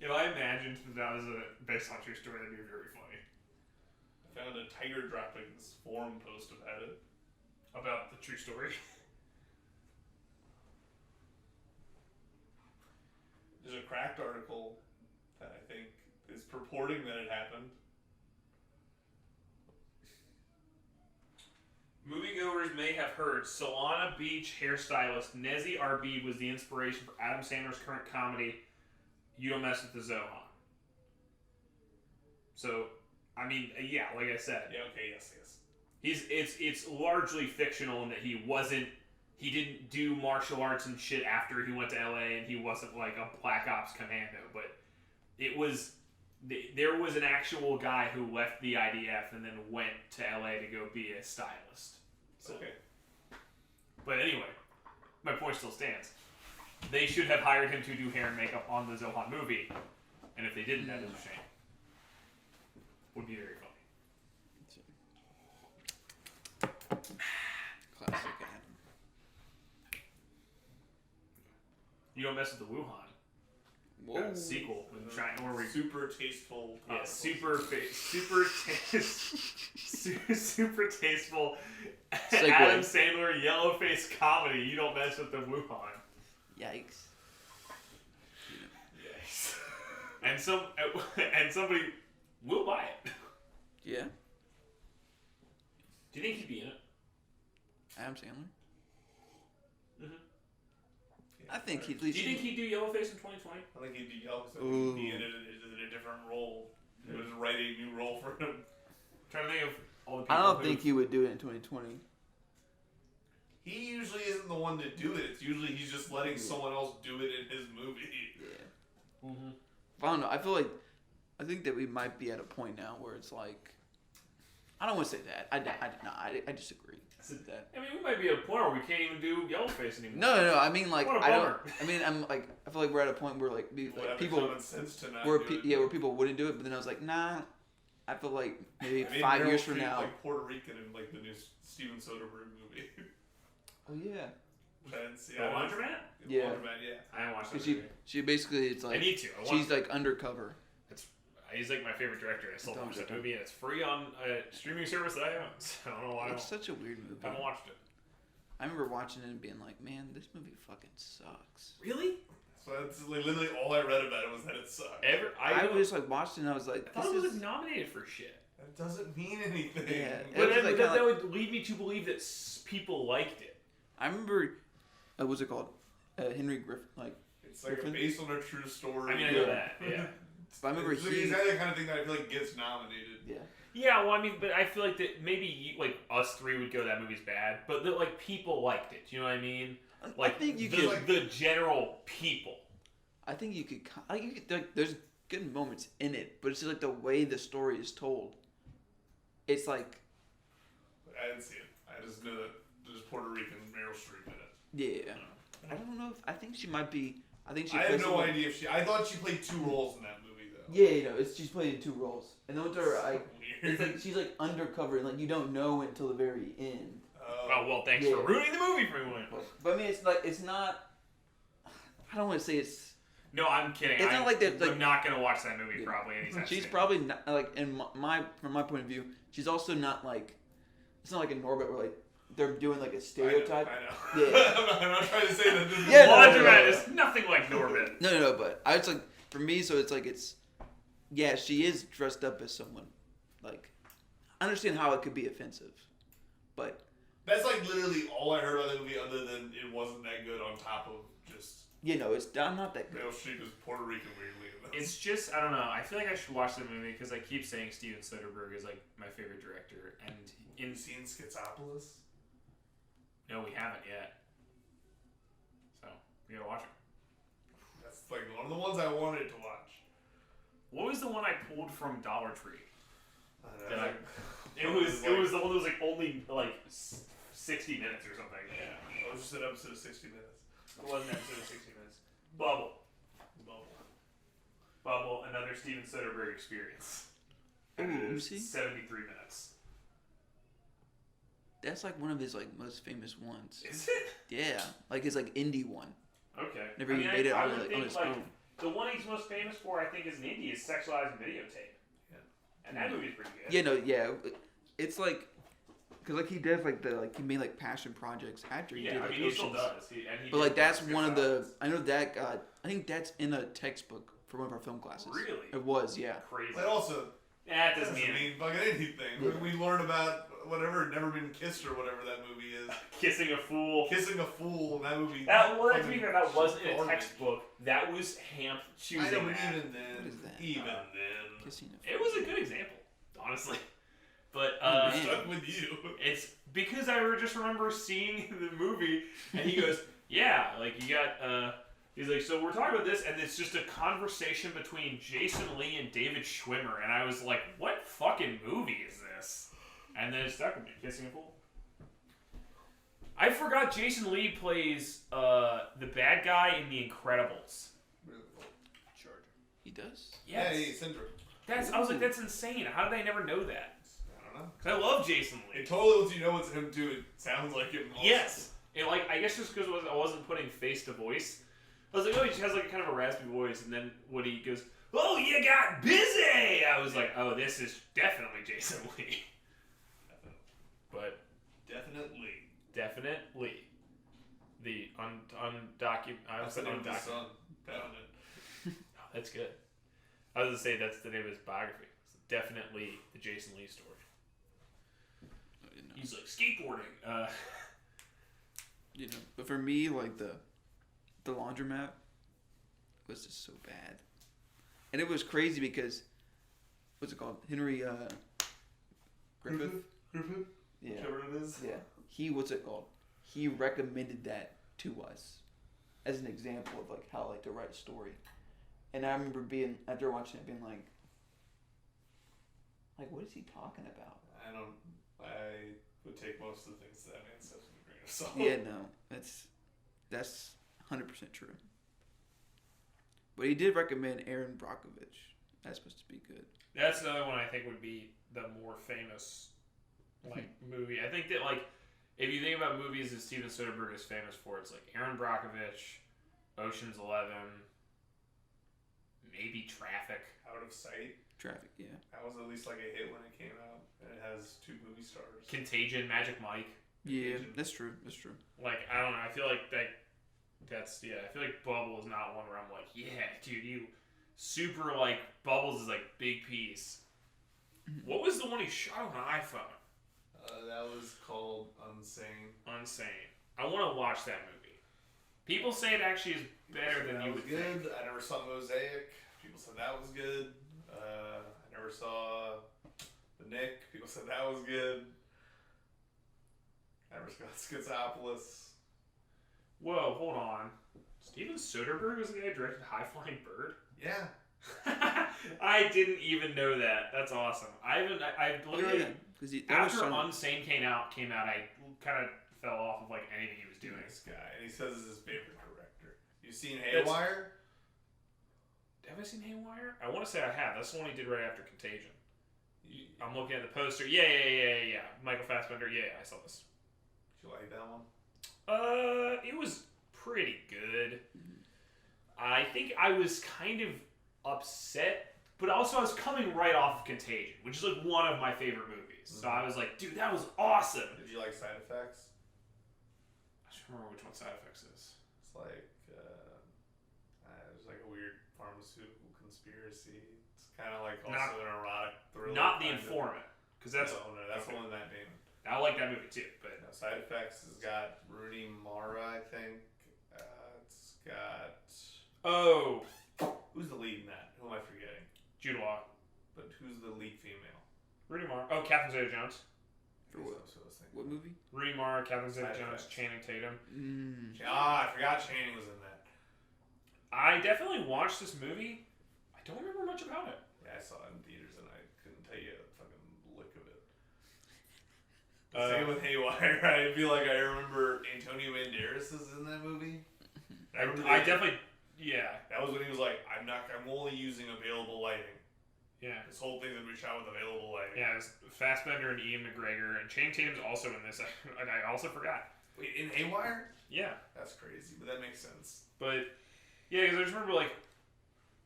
If I imagined that was based on a true story, that'd be very funny. I found a Tiger Droppings forum post about it. About the true story. There's a Cracked article that I think is purporting that it happened. Moviegoers may have heard Solana Beach hairstylist Nezzy Arbib was the inspiration for Adam Sandler's current comedy, You Don't Mess with the Zohan. So, I mean, yeah, like I said, Yeah, okay, yes. it's largely fictional in that he didn't do martial arts and shit after he went to LA, and he wasn't like a Black Ops commando, but there was an actual guy who left the IDF and then went to LA to go be a stylist. So, Okay. but anyway, my point still stands. They should have hired him to do hair and makeup on the Zohan movie, and if they didn't, that is a shame. Would be very funny. Classic Adam. You Don't Mess with the Wuhan. Whoa. Sequel with China, where we Super tasteful. yeah, tasteful. super tasteful Segue. Adam Sandler yellow face comedy. You Don't Mess with the Wuhan. Yikes. Yes. And somebody will buy it. Yeah. Do you think he'd be in it? Adam Sandler? Mm-hmm. I think he'd at Do least. you think he'd do Yellowface in 2020? I think he'd be yellow. Ooh. He'd be in a different role. It was write a new role for him. I'm trying to think of all the people I don't who- think he would do it in 2020. He usually isn't the one to do it. It's usually he's just letting someone else do it in his movie. Yeah. Mm-hmm. I don't know. I think that we might be at a point now where it's like, I don't want to say that. I disagree. With that. I mean, we might be at a point where we can't even do Yellowface anymore. No. I mean, like, What a I don't. bummer. I mean, I'm like, I feel like we're at a point where like, people, Common sense to not where do it. where people wouldn't do it. But then I was like, nah. I feel like maybe I mean, 5 Meryl years from Streep, now. like Puerto Rican in like the new Steven Soderbergh movie. Oh yeah. The Laundromat? Yeah. Laundromat, yeah. I haven't watched that Because movie. she basically it's I like need to. she's like undercover. He's like my favorite director. I still Don't watch that do it. movie, and it's free on a streaming service that I own. So I don't know why I It's such a weird movie. haven't watched it. I remember watching it and being like, man, this movie fucking sucks. Really? So that's like literally all I read about it was that it sucked. I was like watching and I was like, I thought this it was is. nominated for shit. That doesn't mean anything. Yeah. But was like that kinda would lead me to believe that people liked it. I remember, what's it called? Henry Griffin. Like, It's like Griffin? based on a true story. I mean, I know that. Yeah. But I remember it's exactly the kind of thing that I feel like gets nominated. Yeah. Yeah, well, I mean, but I feel like that maybe like us three would go that movie's bad, but that like people liked it. Do you know what I mean? Like I think you the general people. I think you could like there's good moments in it, but it's just like the way the story is told. It's like I didn't see it. I just knew that there's Puerto Rican Meryl Streep in it. yeah. I don't know if I think she might be. I think she. I plays have no someone- idea if she. I thought she played 2 roles in that movie though. Yeah, she's playing 2 roles, and then with her, Weird. it's like she's like undercover, and like you don't know until the very end. Oh well, thanks Yeah. for ruining the movie for me. But I mean, it's like it's not. I don't want to say it's. No, I'm kidding. It's not like that. Like, I'm not gonna watch that movie Yeah. probably anytime she's soon. probably not like from my point of view. She's also not like. It's not like in Norbit where like they're doing like a stereotype. I know. Yeah. I'm not trying to say that this is Yeah, no, Laundromat is nothing like Norbit. No, but I was like for me, so it's like it's. Yeah, she is dressed up as someone. Like, I understand how it could be offensive, but. That's like literally all I heard about the movie, other than it wasn't that good. On top of just It's not that good. Meryl Streep is Puerto Rican weirdly. It's just I don't know. I feel like I should watch the movie because I keep saying Steven Soderbergh is like my favorite director, and in seen Schizopolis. no, we haven't yet. So we gotta watch it. That's like one of the ones I wanted to watch. What was the one I pulled from Dollar Tree? That That It was the one that was like only like 60 minutes or something. Yeah, it was just an episode of 60 Minutes. It wasn't an episode of 60 minutes. Bubble, another Steven Soderbergh experience. Ooh, And it let me is see. 73 minutes. That's like one of his like most famous ones. Is it? Yeah, like his like indie one. Okay. Never even made it on his own. The one he's most famous for, I think, is an indie, is Sexualized Videotape. Yeah. And that movie's pretty good. Yeah, it's like, cause like he does he made like passion projects after he Yeah, did I like mean, he still Oceans. does. But like that's one of the I know that got I think that's in a textbook for one of our film classes. Really? It was, yeah. Crazy. But also, That doesn't doesn't mean mean fucking anything. Yeah. We learn about whatever Never Been Kissed or whatever that movie is. Kissing a Fool. Kissing a Fool. That movie. That to fucking be fair, that wasn't in a garbage. textbook. That was Hamp choosing I know, but that. even then, What is that? even then, Kissing It was a good example, honestly. But man. stuck with you. it's because I just remember seeing the movie, and he goes, "Yeah, like you got." He's like, "So we're talking about this, and it's just a conversation between Jason Lee and David Schwimmer," and I was like, "What fucking movie is this?" And then it stuck with me, Kissing a Fool. I forgot Jason Lee plays the bad guy in The Incredibles. He does? Yeah, Yes. he's Syndrome. I was like, that's insane. How did I never know that? I don't know. Because I love Jason Lee. It totally lets you know it's him too. It sounds like him. Also. Yes. And like, I guess just because I wasn't putting face to voice, I was like, oh, he just has like kind of a raspy voice. And then when he goes, "Oh, you got busy," I was like, oh, this is definitely Jason Lee. But definitely the undocumented. I was That's the name of the undocumented. son. Definite. Oh, that's good. I was gonna say that's the name of his biography. It's definitely the Jason Lee story. I didn't know. He's like skateboarding. But for me, like the laundromat was just so bad, and it was crazy because what's it called? Henry Griffith. Yeah, Whichever it is. yeah. What's it called? He recommended that to us as an example of like how like to write a story, and I remember after watching it being like what is he talking about? I would take most of the things that man says with a grain of salt. Yeah, no, that's 100% true. But he did recommend Aaron Brockovich. That's supposed to be good. That's another one I think would be the more famous movie. I think that if you think about movies that Steven Soderbergh is famous for, it's like Aaron Brockovich, Ocean's 11, maybe Traffic. Out of Sight. Traffic, yeah. That was at least like a hit when it came out, and it has 2 movie stars. Contagion, Magic Mike. Yeah, that's true. That's true. I don't know. I feel like that's I feel like Bubble is not one where I'm like, yeah, dude, you super Bubbles is big piece. What was the one he shot on an iPhone? That was called Unsane. Unsane. I want to watch that movie. People say it actually is better than that you was would good. think. I never saw Mosaic. People said that was good. I never saw The Nick. People said that was good. I never saw Schizopolis. Whoa, hold on. Steven Soderbergh was the guy who directed High Flying Bird? Yeah. I didn't even know that. That's awesome. I literally after Unsane came out, I kind of fell off of like anything he was doing. This guy, and he says it's his favorite director. You've seen Haywire? Have I seen Haywire? I want to say I have. That's the one he did right after Contagion. I'm looking at the poster. Yeah. Michael Fassbender. Yeah, I saw this. Did you like that one? It was pretty good. I think I was kind of upset, but also I was coming right off of Contagion, which is like one of my favorite movies. So I was like, dude, that was awesome. Did you like Side Effects? I don't remember which one Side Effects is. It's like there's like a weird pharmaceutical conspiracy. It's kind of like also an erotic thriller. Not The Informant, because that's that's the one with Matt Damon. I like that movie too, but no, Side Effects has got Rooney Mara, I think. It's got who's the lead in that? Who am I forgetting? Jude Law. But who's the lead female? Rooney Mara. Oh, Catherine Zeta-Jones. For what movie? Rooney Mara, Catherine Zeta-Jones, Channing Tatum. I forgot Channing was in that. I definitely watched this movie. I don't remember much about it. Yeah, I saw it in theaters and I couldn't tell you a fucking lick of it. Same with Haywire. I feel like I remember Antonio Banderas is in that movie. I definitely, yeah. That was when he was like, I'm only using available lighting. Yeah. This whole thing that we shot with available lighting. Yeah, it's Fassbender and Ian McGregor, and Channing Tatum's also in this, and I also forgot. Wait, in Haywire? Yeah. That's crazy, but that makes sense. But, yeah, because I just remember, like,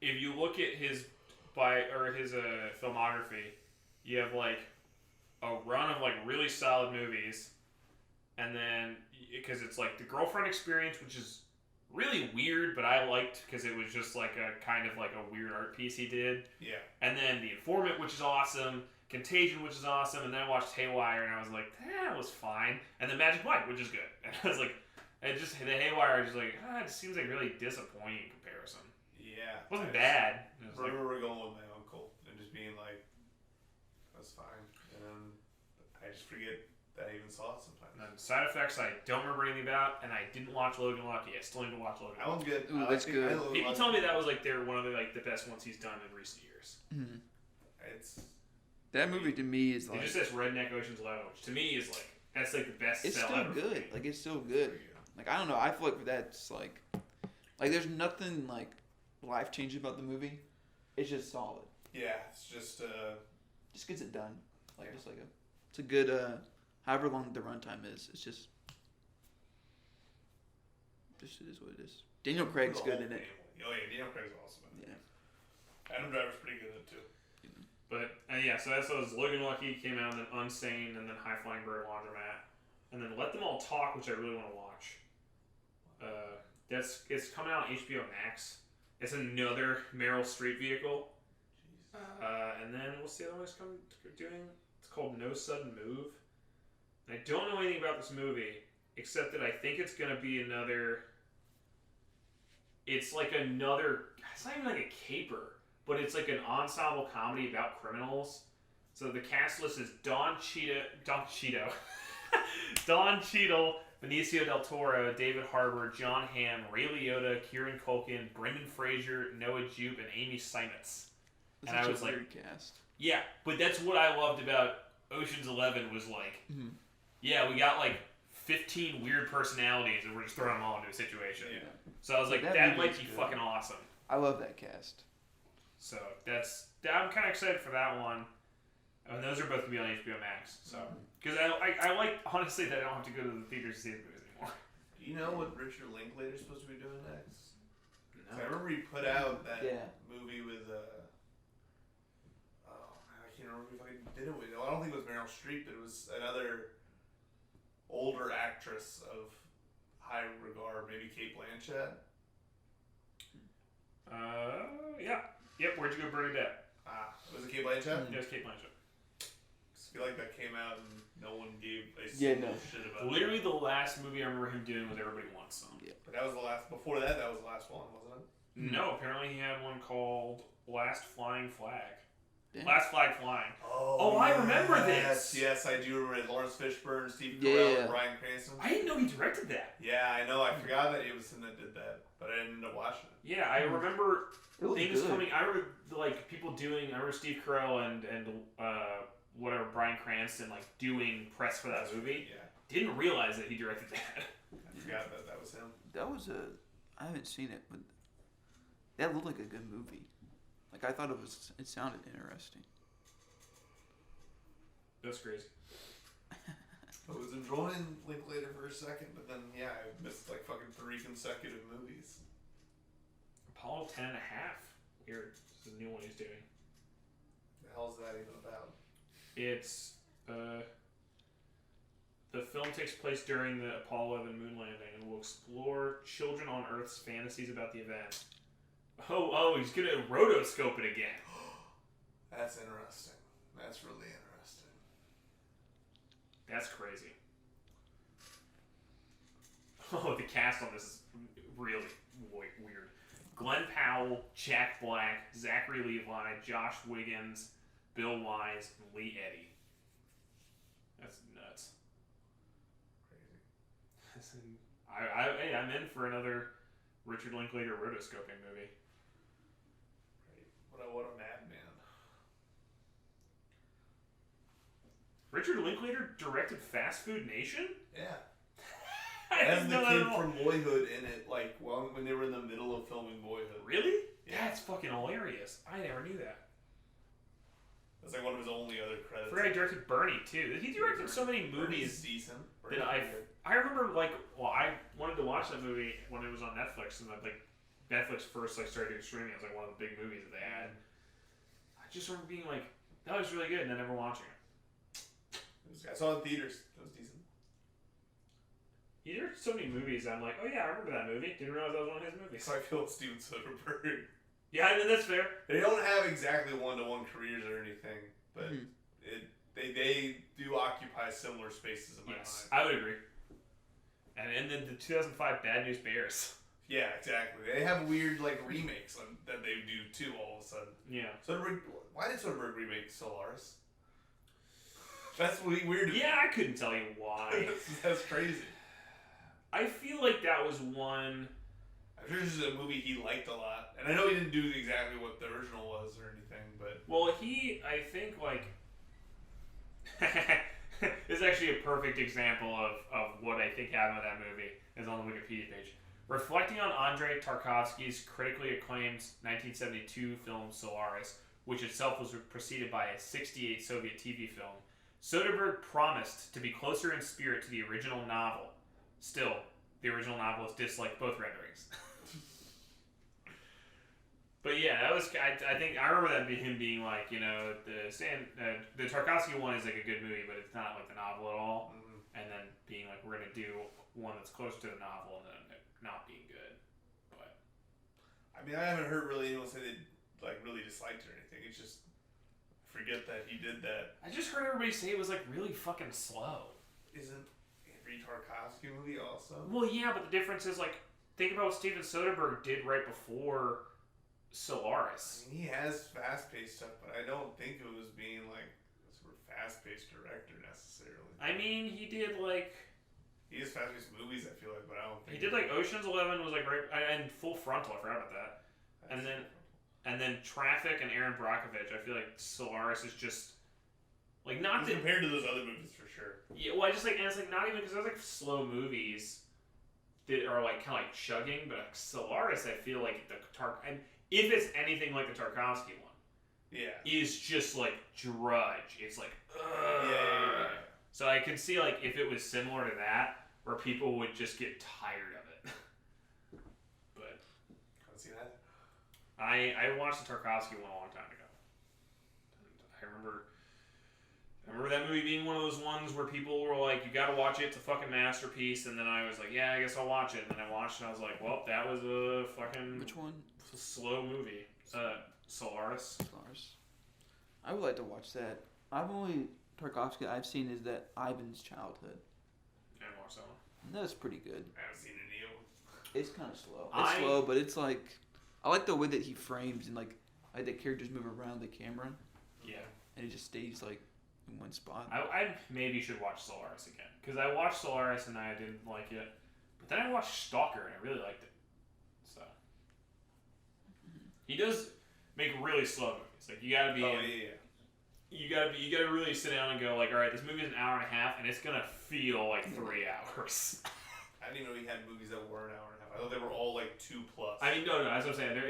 if you look at his filmography, you have, like, a run of, like, really solid movies, and then, because it's, like, The Girlfriend Experience, which is really weird, but I liked because it was just like a kind of like a weird art piece he did. Yeah. And then The Informant, which is awesome. Contagion, which is awesome. And then I watched Haywire, and I was like, that was fine. And then Magic Mike, which is good. And I was like, the Haywire, I was just like, it seems like really disappointing in comparison. Yeah. It wasn't bad. I remember going with my uncle and just being like, that's fine. And then I just forget that I even saw it sometimes. And then Side Effects, I don't remember anything about, and I didn't watch Logan Lucky. I still need to watch Logan Lucky. That one's good. Ooh, that's good. People tell me that was like one of the best ones he's done in recent years. Mm-hmm. That movie to me is like. It just says Redneck Ocean's 11, which to me is like that's like the best. It's still good. Like it's still good. Like I don't know. I feel like that's like there's nothing like life changing about the movie. It's just solid. Yeah, it's just gets it done. Like just like it's a good however long the runtime is. It's just it is what it is. Daniel Craig's good in it. Oh yeah, Daniel Craig's awesome. Yeah. Adam Driver's pretty good in it too. But so that's those Logan Lucky came out, and then Unsane, and then High Flying Bird, Laundromat, and then Let Them All Talk, which I really want to watch. It's coming out on HBO Max. It's another Meryl Streep vehicle. And then what's the other one it's doing? It's called No Sudden Move. And I don't know anything about this movie except that I think it's gonna be another. It's like another. It's not even like a caper. But it's like an ensemble comedy about criminals. So the cast list is Don Cheadle, Benicio del Toro, David Harbour, John Hamm, Ray Liotta, Kieran Culkin, Brendan Fraser, Noah Jupe, and Amy Seimetz. And I was like, cast. Yeah, but that's what I loved about Ocean's 11 was like, yeah, we got like 15 weird personalities and we're just throwing them all into a situation. Yeah. So I was like, that might be fucking awesome. I love that cast. So I'm kind of excited for that one. And those are both going to be on HBO Max. So because I like, honestly, that I don't have to go to the theaters to see the movies anymore. Do you know what Richard Linklater's supposed to be doing next? No. I remember he put out that movie with I can't remember if I did it with. I don't think it was Meryl Streep, but it was another older actress of high regard, maybe Cate Blanchett. Yeah. Yep, Where'd You Go, Bernadette? Was it Cate Blanchett? Yeah, it was Cate Blanchett. I feel like that came out and no one gave a shit about it. Literally the last movie I remember him doing was Everybody Wants Some. Yeah. But that was the last, before that was the last one, wasn't it? No, apparently he had one called Last Flying Flag. Damn. Last Flag Flying. Oh, I remember this. Yes, I do remember it. Lawrence Fishburne, Steve Carell, and Bryan Cranston. I didn't know he directed that. Yeah, I know. I forgot that it was him that did that, but I didn't end up watching it. Yeah, I remember things good. coming. I remember like people doing. I remember Steve Carell and whatever Bryan Cranston like doing press for that movie. Yeah, Didn't realize that he directed that. I forgot that was him. That was I haven't seen it, but that looked like a good movie. Like I thought it sounded interesting. That's crazy. I was enjoying Linklater for a second, but then I missed like fucking 3 consecutive movies. Apollo 10 and a half. Weird. This is a new one he's doing. The hell is that even about? It's the film takes place during the Apollo 11 moon landing and will explore children on Earth's fantasies about the event. Oh, he's gonna rotoscope it again. That's interesting. That's really interesting. That's crazy. Oh, the cast on this is really weird. Glenn Powell, Jack Black, Zachary Levi, Josh Wiggins, Bill Wise, and Lee Eddy. That's nuts. Crazy. I'm in for another Richard Linklater rotoscoping movie. What a madman. Richard Linklater directed Fast Food Nation? Yeah. I As didn't the know that kid at all. from Boyhood in it, like when they were in the middle of filming Boyhood. Really? Yeah. That's fucking hilarious. I never knew that. That's like one of his only other credits. I forgot he directed Bernie too. He directed so many movies Bernie's decent. that I remember I wanted to watch that movie when it was on Netflix, and Netflix first started doing streaming. It was like one of the big movies that they had. I just remember being like, that was really good, and then never watching it. I saw it in theaters. That was decent. He directed so many movies. I'm like, oh yeah, I remember that movie. Didn't realize that was one of his movies. So I feel it's Steven Soderbergh. Yeah, that's fair. They don't have exactly one-to-one careers or anything, but they do occupy similar spaces in my mind. I would agree. And then the 2005 Bad News Bears. Yeah, exactly. They have weird remakes that they do too. All of a sudden. Yeah. Soderbergh. Why did Soderbergh remake Solaris? That's really weird. Yeah, I couldn't tell you why. That's crazy. I feel like that was one. I'm sure this is a movie he liked a lot, and I know he didn't do exactly what the original was or anything, but Well, I think this is actually a perfect example of what I think happened with that movie. Is on the Wikipedia page. Reflecting on Andrei Tarkovsky's critically acclaimed 1972 film Solaris, which itself was preceded by a '68 Soviet TV film, Soderbergh promised to be closer in spirit to the original novel. Still, the original novelists disliked both renderings. But yeah, that was. I think I remember that him being like, the Tarkovsky one is like a good movie, but it's not like the novel at all. Mm-hmm. And then being like, we're gonna do one that's close to the novel, and then it not being good. But I mean, I haven't heard really anyone say they really disliked it or anything. It's just forget that he did that. I just heard everybody say it was like really fucking slow. Isn't every Tarkovsky movie also? Well, yeah, but the difference is think about what Steven Soderbergh did right before Solaris. I mean, he has fast-paced stuff, but I don't think it was being a sort of fast-paced director necessarily. I mean, he did He has fast-paced movies, I feel like, but I don't think he did Ocean's 11 was right, and Full Frontal. I forgot about that. And then Traffic and Aaron Brockovich. I feel like Solaris is just not compared to those other movies for sure. Yeah, well, I just and it's not even because there's slow movies that are kind of chugging, but Solaris, I feel like and if it's anything like the Tarkovsky one, is just drudge. It's Yeah. So I can see if it was similar to that, where people would just get tired of it. But I don't see that. I watched the Tarkovsky one a long time ago. And I remember that movie being one of those ones where people were like, you gotta watch it, it's a fucking masterpiece, and then I was like, yeah, I guess I'll watch it, and then I watched it and I was like, well, that was a fucking Which one? slow movie. Solaris. I would like to watch that. Tarkovsky I've seen is that Ivan's Childhood. I haven't watched that one. That's pretty good. I haven't seen any of them. It's kind of slow. It's slow, but it's I like the way that he frames and like the characters move around the camera, Yeah. and it just stays like in one spot. I maybe should watch Solaris again because I watched Solaris and I didn't like it, but then I watched Stalker and I really liked it. So he does make really slow movies. Like you gotta be. Oh yeah. You gotta really sit down and go like, all right, this movie is an hour and a half, and it's gonna feel like 3 hours. I didn't even know he had movies that were an hour and a half. I thought they were all like 2+. I mean, no, that's what I'm saying.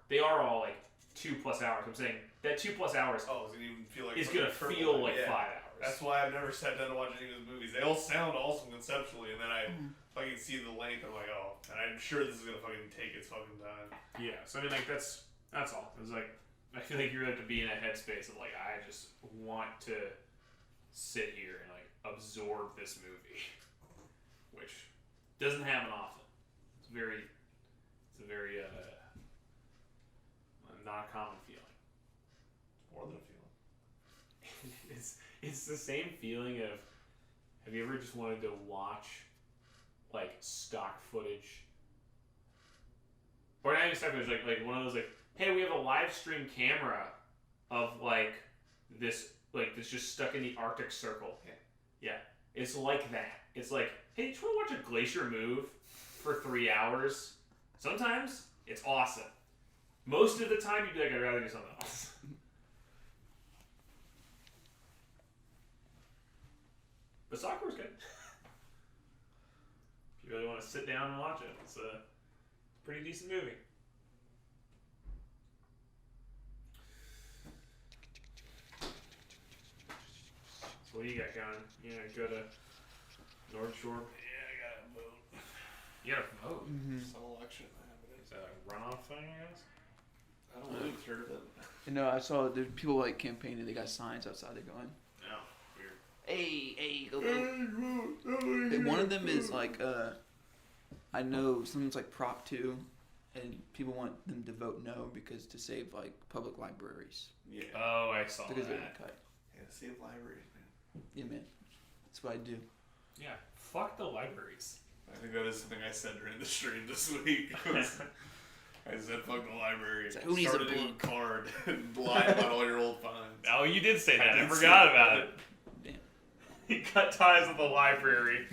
They are all like 2+ hours. I'm saying that 2+ hours Oh, so you feel like is gonna feel like 5 hours. That's why I've never sat down to watch any of his movies. They all sound awesome conceptually, and then I fucking see the length. I'm like, oh, and I'm sure this is gonna fucking take its fucking time. Yeah. So I mean, like that's all. It was like I feel like you really have to be in a headspace of like I just want to sit here and like absorb this movie, which doesn't happen often. It's a very not a common feeling. More than a feeling. It's the same feeling of have you ever just wanted to watch like stock footage or not even stock footage like one of those like hey we have a live stream camera of like this just stuck in the Arctic Circle. Yeah. It's like that. It's like hey, do you want to watch a glacier move for 3 hours? Sometimes it's awesome. Most of the time, you'd be like, I'd rather do something else. But soccer was good. If you really want to sit down and watch it, it's a pretty decent movie. So what do you got going? You gonna go to North Shore? Yeah, I gotta vote. You gotta vote. Mm-hmm. Some election happening. Is that a runoff thing, I guess? I don't know if you've heard of it. You know, I saw there's people like campaigning. They got signs outside. They're going, No. Weird. hey, go vote. And one of them is like, I know someone's like Prop 2, and people want them to vote no because to save like public libraries Yeah. Oh, I saw because they're that. gonna cut. Yeah, save libraries, man. Yeah, man, that's what I do. Yeah. Fuck the libraries. I think that is something I said during the stream this week. I said, fuck the library. It's like, who needs Started a a book? card and lie about all your old finds. Oh, you did say that. I did forgot say about that. it. Damn. He cut ties with the library.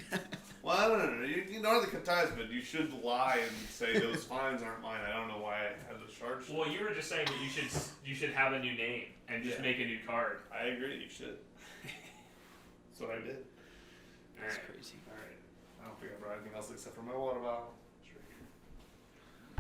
Well, I don't know. You know the ties, but you should lie and say those fines aren't mine. I don't know why I had the charge. Well, you were just saying that you should have a new name and just Yeah. make a new card. I agree. You should. That's what I did. All That's right. crazy. All right. I don't think I brought anything else except for my water bottle.